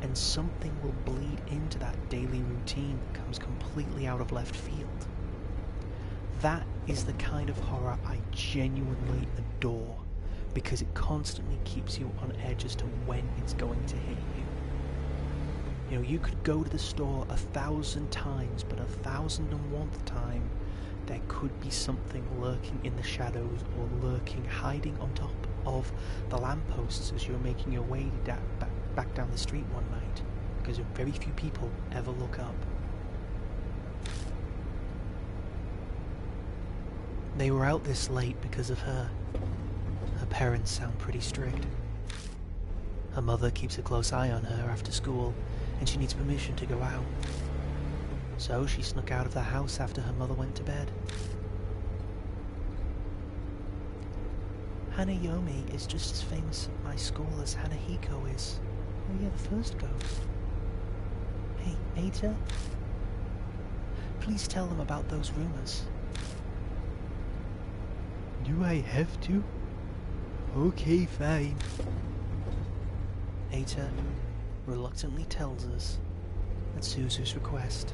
and something will bleed into that daily routine that comes completely out of left field. That is the kind of horror I genuinely adore, because it constantly keeps you on edge as to when it's going to hit you. You know, you could go to the store 1,000 times, but 1,001th time, there could be something lurking in the shadows, or lurking, hiding on top of the lampposts as you're making your way back down the street one night, because very few people ever look up. They were out this late because of her. Her parents sound pretty strict. Her mother keeps a close eye on her after school, and she needs permission to go out. So she snuck out of the house after her mother went to bed. Hanayomi is just as famous at my school as Hanahiko is. Oh yeah, the first ghost. Hey, Eita? Please tell them about those rumours. Do I have to? Okay, fine. Eita reluctantly tells us at Suzu's request.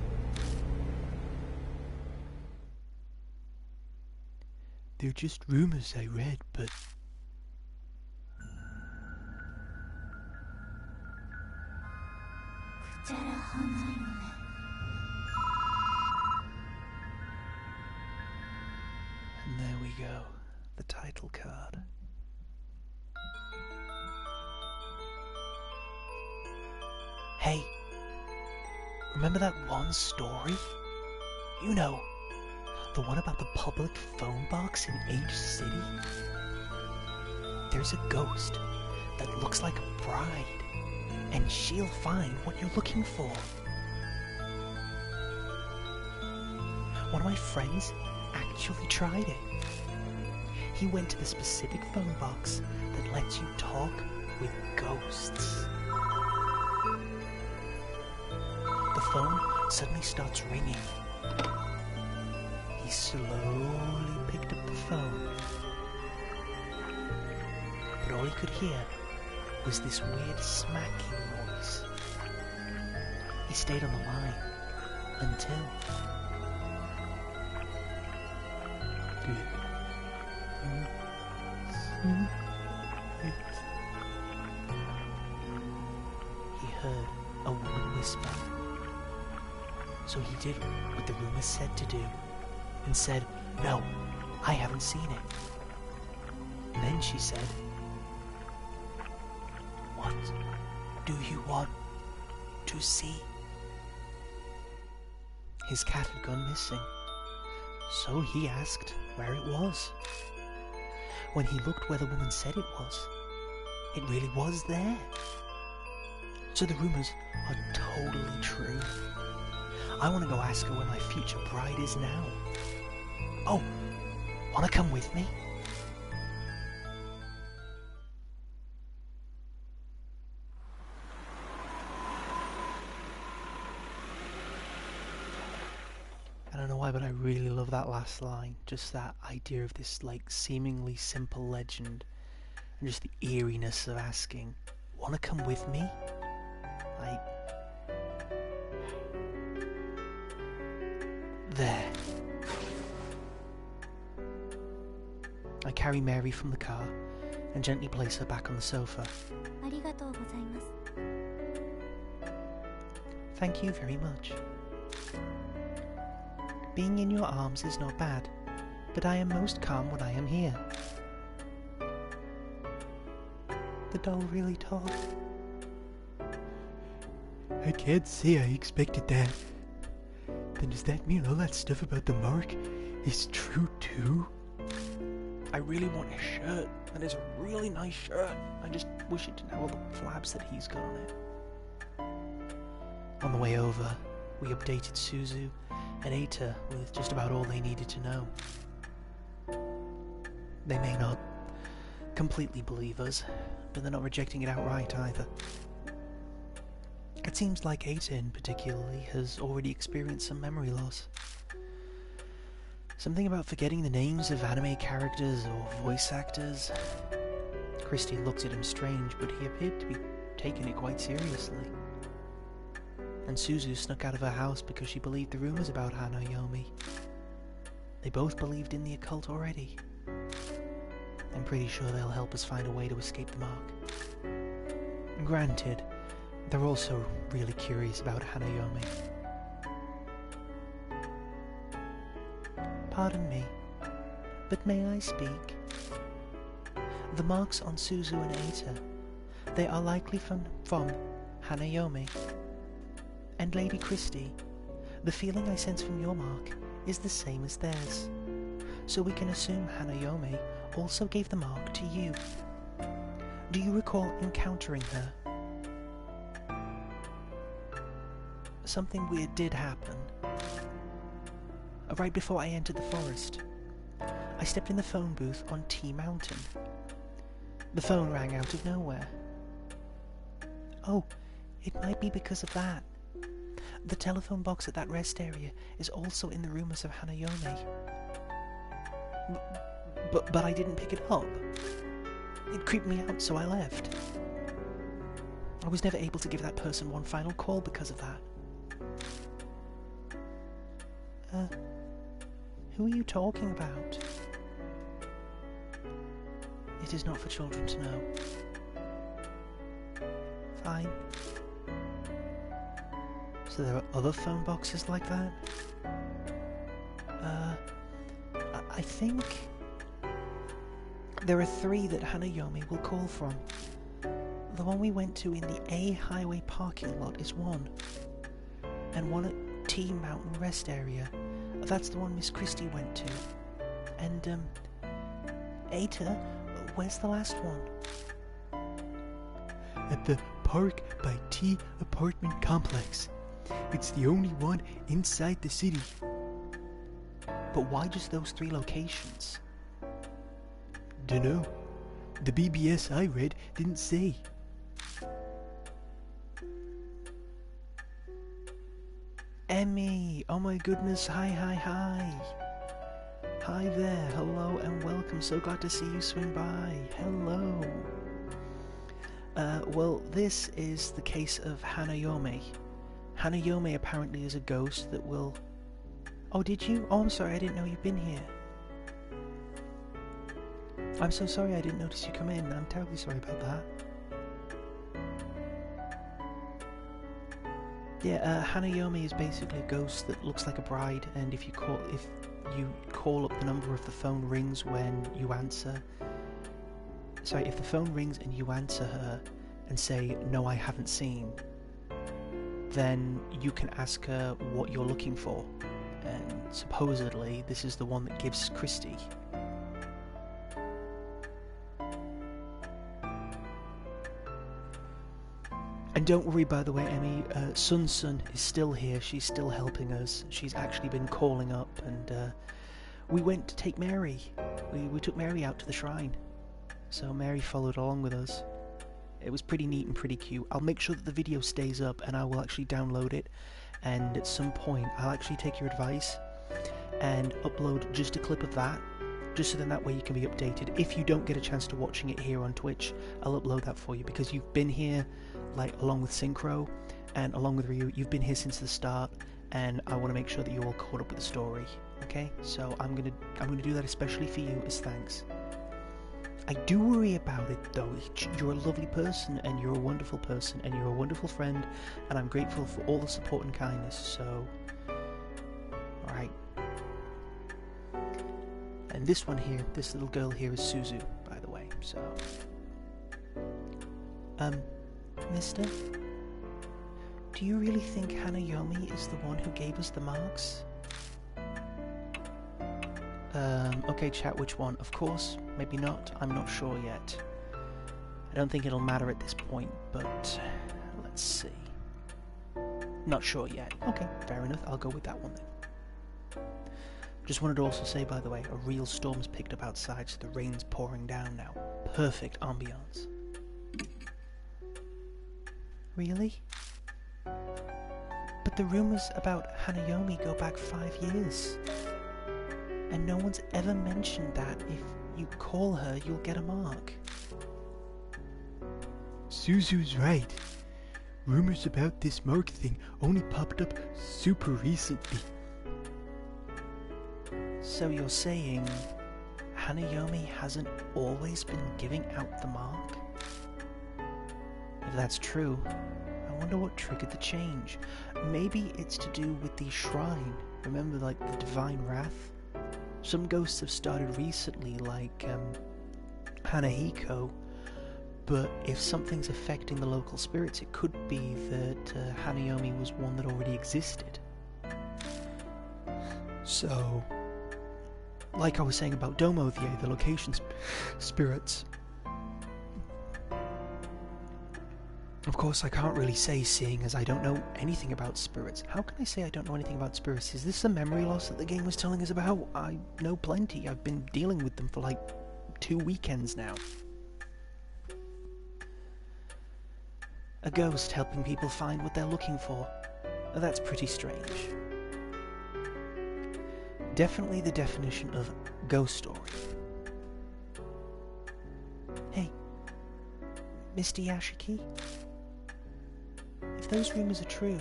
They're just rumours I read, but... And there we go, the title card. Hey, remember that one story? You know, the one about the public phone box in H City? There's a ghost that looks like a bride, and she'll find what you're looking for. One of my friends actually tried it. He went to the specific phone box that lets you talk with ghosts. The phone suddenly starts ringing. He slowly picked up the phone, but all he could hear was this weird smacking noise. He stayed on the line until... he heard a woman whisper, So he did what the rumors said to do, and said, "No, I haven't seen it." And then she said, "What do you want to see?" His cat had gone missing, so he asked where it was. When he looked where the woman said it really was there. So the rumors are totally true. I want to go ask her where my future bride is now. Oh, want to come with me? I don't know why, but I really love that last line. Just that idea of this, like, seemingly simple legend, and just the eeriness of asking, "Want to come with me?" Like, there. I carry Mary from the car and gently place her back on the sofa. Thank you very much. Being in your arms is not bad, but I am most calm when I am here. The doll really tall. I can't say I expected that. Then does that mean all that stuff about the mark is true too? I really want his shirt. That is a really nice shirt. I just wish it didn't have all the flabs that he's got on it. On the way over, we updated Suzu and Eita with just about all they needed to know. They may not completely believe us, but they're not rejecting it outright either. It seems like Eita in particularly has already experienced some memory loss. Something about forgetting the names of anime characters or voice actors. Christy looked at him strange, but he appeared to be taking it quite seriously. And Suzu snuck out of her house because she believed the rumors about Hanayomi. They both believed in the occult already. I'm pretty sure they'll help us find a way to escape the mark. Granted, they're also really curious about Hanayomi. Pardon me, but may I speak? The marks on Suzu and Eita, they are likely from Hanayomi. And Lady Christie, the feeling I sense from your mark is the same as theirs. So we can assume Hanayomi also gave the mark to you. Do you recall encountering her? Something weird did happen. Right before I entered the forest, I stepped in the phone booth on T Mountain. The phone rang out of nowhere. Oh, it might be because of that. The telephone box at that rest area is also in the rumors of Hanayomi. But I didn't pick it up. It creeped me out, so I left. I was never able to give that person one final call because of that. Who are you talking about? It is not for children to know. Fine. So there are other phone boxes like that? I think there are 3 that Hanayomi will call from. The one we went to in the A Highway parking lot is one, and one at T Mountain Rest area. That's the one Miss Christie went to. And, Eita, where's the last one? At the Park by T apartment complex. It's the only one inside the city. But why just those 3 locations? Dunno. The BBS I read didn't say. Emmy! Oh my goodness, hi. Hi there, hello and welcome, so glad to see you swing by. Hello. Well, this is the case of Hanayomi. Hanayomi apparently is a ghost that will... Oh, did you? Oh, I'm sorry, I didn't know you'd been here. I'm so sorry I didn't notice you come in. I'm terribly sorry about that. Yeah, Hanayomi is basically a ghost that looks like a bride, and if you call up the number, if the phone rings when you answer... Sorry, if the phone rings and you answer her and say, "No, I haven't seen," then you can ask her what you're looking for. And supposedly, this is the one that gives Christy. And don't worry, by the way, Emmy, Sun Sun is still here. She's still helping us. She's actually been calling up, and we went to take Mary. We took Mary out to the shrine. So Mary followed along with us. It was pretty neat and pretty cute. I'll make sure that the video stays up, and I will actually download it. And at some point, I'll actually take your advice and upload just a clip of that, just so then that way you can be updated. If you don't get a chance to watching it here on Twitch, I'll upload that for you, because you've been here, like, along with Synchro and along with Ryu. You've been here since the start, and I want to make sure that you're all caught up with the story. Okay, so I'm gonna do that especially for you as thanks. I do worry about it though. You're a lovely person, and you're a wonderful person, and you're a wonderful friend, and I'm grateful for all the support and kindness. So, alright. And this one here, this little girl here is Suzu, by the way. So, Mister, do you really think Hanayomi is the one who gave us the marks? Okay, chat, which one? Of course, maybe not, I'm not sure yet. I don't think it'll matter at this point, but let's see. Not sure yet. Okay, fair enough, I'll go with that one then. Just wanted to also say, by the way, a real storm's picked up outside, so the rain's pouring down now. Perfect ambiance. Really? But the rumours about Hanayomi go back 5 years. And no one's ever mentioned that if you call her, you'll get a mark. Suzu's right. Rumors about this mark thing only popped up super recently. So you're saying Hanayomi hasn't always been giving out the mark? If that's true, I wonder what triggered the change. Maybe it's to do with the shrine. Remember, like, the divine wrath? Some ghosts have started recently, like Hanahiko, but if something's affecting the local spirits, it could be that Hanayomi was one that already existed. So, like I was saying about Domovie, the location spirits. Of course, I can't really say, seeing as I don't know anything about spirits. How can I say I don't know anything about spirits? Is this the memory loss that the game was telling us about? I know plenty. I've been dealing with them for like 2 weekends now. A ghost helping people find what they're looking for. That's pretty strange. Definitely the definition of ghost story. Hey, Mr. Yashiki? If those rumours are true,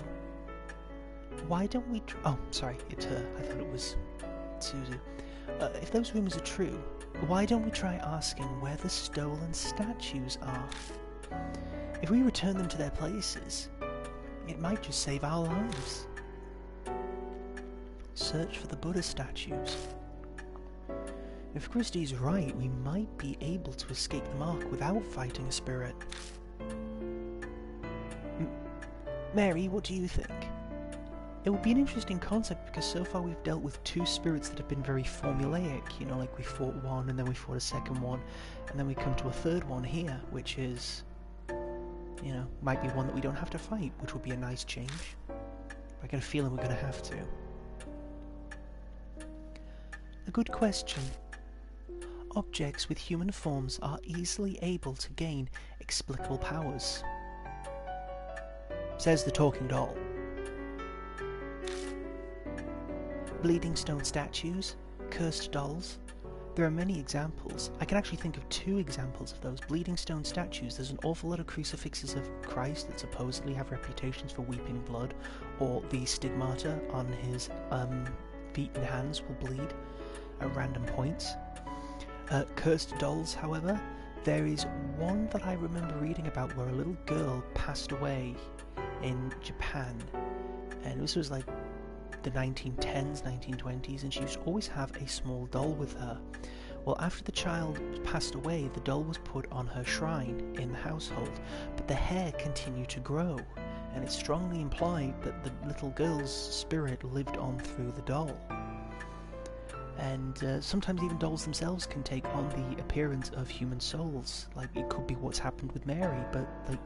why don't we oh, sorry, it's her. I thought it was Suzu. If those rumours are true, why don't we try asking where the stolen statues are? If we return them to their places, it might just save our lives. Search for the Buddha statues. If Christie's right, we might be able to escape the mark without fighting a spirit. Mary, what do you think? It would be an interesting concept, because so far we've dealt with 2 spirits that have been very formulaic, you know, like we fought one and then we fought a second one, and then we come to a third one here, which is, you know, might be one that we don't have to fight, which would be a nice change. I get a feeling we're going to have to. A good question. Objects with human forms are easily able to gain explicable powers. Says the talking doll. Bleeding stone statues, cursed dolls. There are many examples. I can actually think of 2 examples of those. Bleeding stone statues. There's an awful lot of crucifixes of Christ that supposedly have reputations for weeping blood, or the stigmata on his feet and hands will bleed at random points. Cursed dolls, however, there is one that I remember reading about where a little girl passed away, in Japan, and this was like the 1910s, 1920s, and she used to always have a small doll with her. Well, after the child passed away, the doll was put on her shrine in the household, but the hair continued to grow, and it strongly implied that the little girl's spirit lived on through the doll. And sometimes even dolls themselves can take on the appearance of human souls. Like, it could be what's happened with Mary, but, like,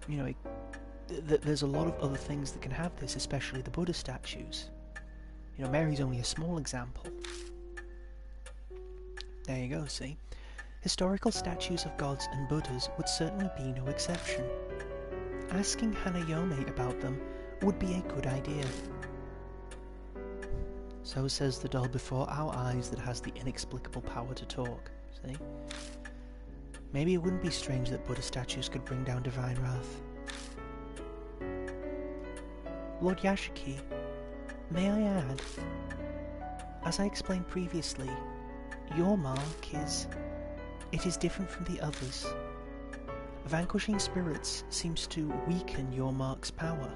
you know, there's a lot of other things that can have this, especially the Buddha statues. You know, Mary's only a small example. There you go, see? Historical statues of gods and Buddhas would certainly be no exception. Asking Hanayome about them would be a good idea. So says the doll before our eyes that has the inexplicable power to talk, see? Maybe it wouldn't be strange that Buddha statues could bring down divine wrath. Lord Yashiki, may I add, as I explained previously, your mark is different from the others. Vanquishing spirits seems to weaken your mark's power.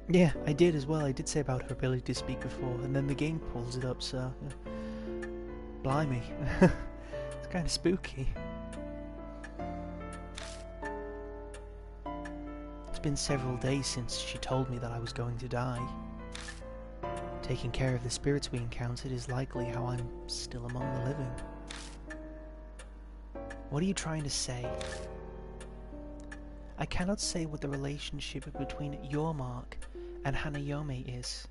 Yeah, I did as well. I did say about her ability to speak before, and then the game pulls it up, so... Yeah. Blimey. It's kind of spooky. It's been several days since she told me that I was going to die. Taking care of the spirits we encountered is likely how I'm still among the living. What are you trying to say? I cannot say what the relationship between your mark and Hanayome is.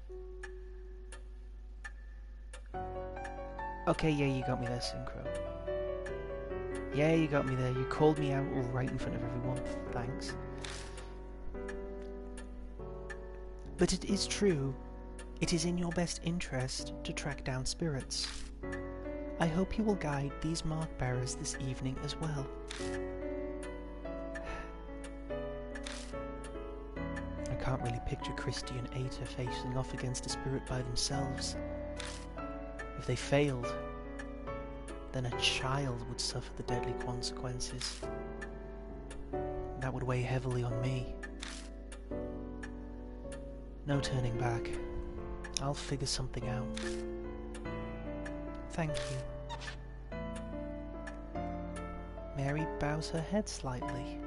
Okay, yeah, you got me there, Synchro. Yeah, you got me there. You called me out right in front of everyone. Thanks. But it is true. It is in your best interest to track down spirits. I hope you will guide these mark bearers this evening as well. I can't really picture Christy and Aita facing off against a spirit by themselves. If they failed, then a child would suffer the deadly consequences. That would weigh heavily on me. No turning back. I'll figure something out. Thank you. Mary bows her head slightly.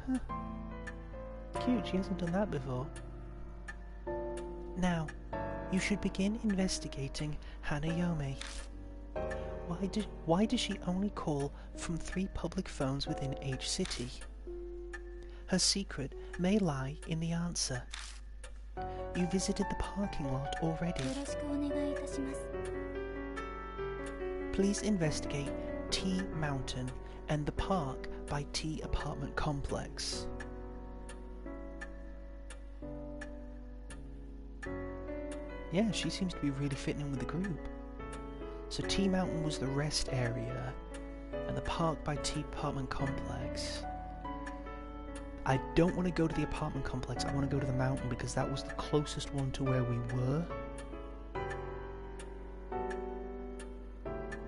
Huh. Cute, she hasn't done that before. Now, you should begin investigating Hanayome. Why does she only call from 3 public phones within H City? Her secret may lie in the answer. You visited the parking lot already. Please investigate T Mountain and the park by T Apartment Complex. Yeah, she seems to be really fitting in with the group. So T Mountain was the rest area, and the park by T Apartment Complex. I don't want to go to the apartment complex, I want to go to the mountain because that was the closest one to where we were.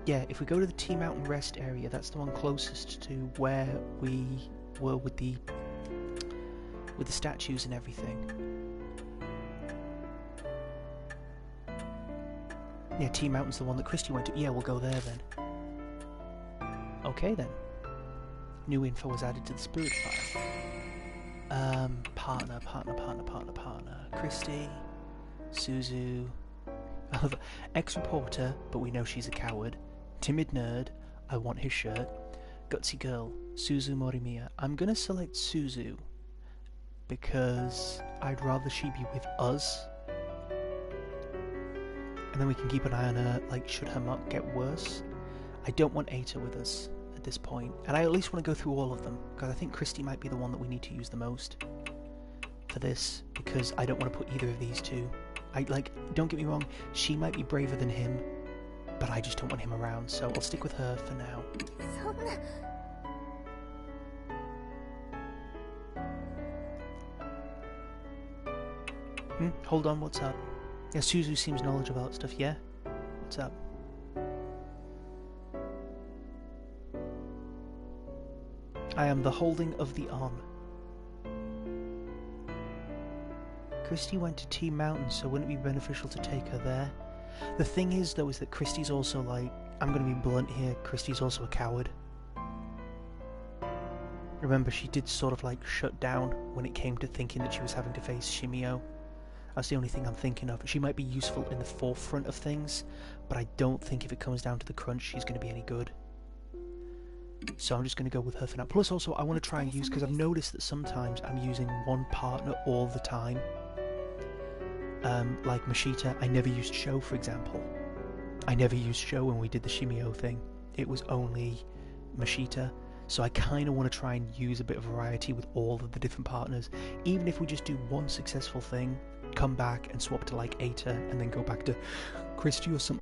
Yeah, if we go to the T Mountain rest area, that's the one closest to where we were with the statues and everything. Yeah, T Mountain's the one that Christy went to. Yeah, we'll go there then. Okay then. New info was added to the spirit file. Partner. Christy, Suzu, ex-reporter, but we know she's a coward. Timid nerd, I want his shirt. Gutsy girl, Suzu Morimiya. I'm gonna select Suzu because I'd rather she be with us. And then we can keep an eye on her, like, should her mark get worse. I don't want Aita with us at this point, and I at least want to go through all of them, because I think Christy might be the one that we need to use the most for this, because I don't want to put either of these two. Don't get me wrong, she might be braver than him, but I just don't want him around, so I'll stick with her for now. Hold on, what's up? Yeah, Suzu seems knowledgeable about stuff, yeah? What's up? I am the holding of the arm. Christy went to Team Mountain, so wouldn't it be beneficial to take her there? The thing is, though, is that Christy's also, like, I'm going to be blunt here, Christy's also a coward. Remember, she did sort of, like, shut down when it came to thinking that she was having to face Shimio. That's the only thing I'm thinking of. She might be useful in the forefront of things, but I don't think if it comes down to the crunch, she's going to be any good. So I'm just going to go with her for now. Plus, also, I want to try and use, because I've noticed that sometimes I'm using one partner all the time. Like Mashita, I never used Sho, for example. I never used Sho when we did the Shimio thing. It was only Mashita. So I kind of want to try and use a bit of variety with all of the different partners. Even if we just do one successful thing, come back and swap to like Eita, and then go back to Christy or something.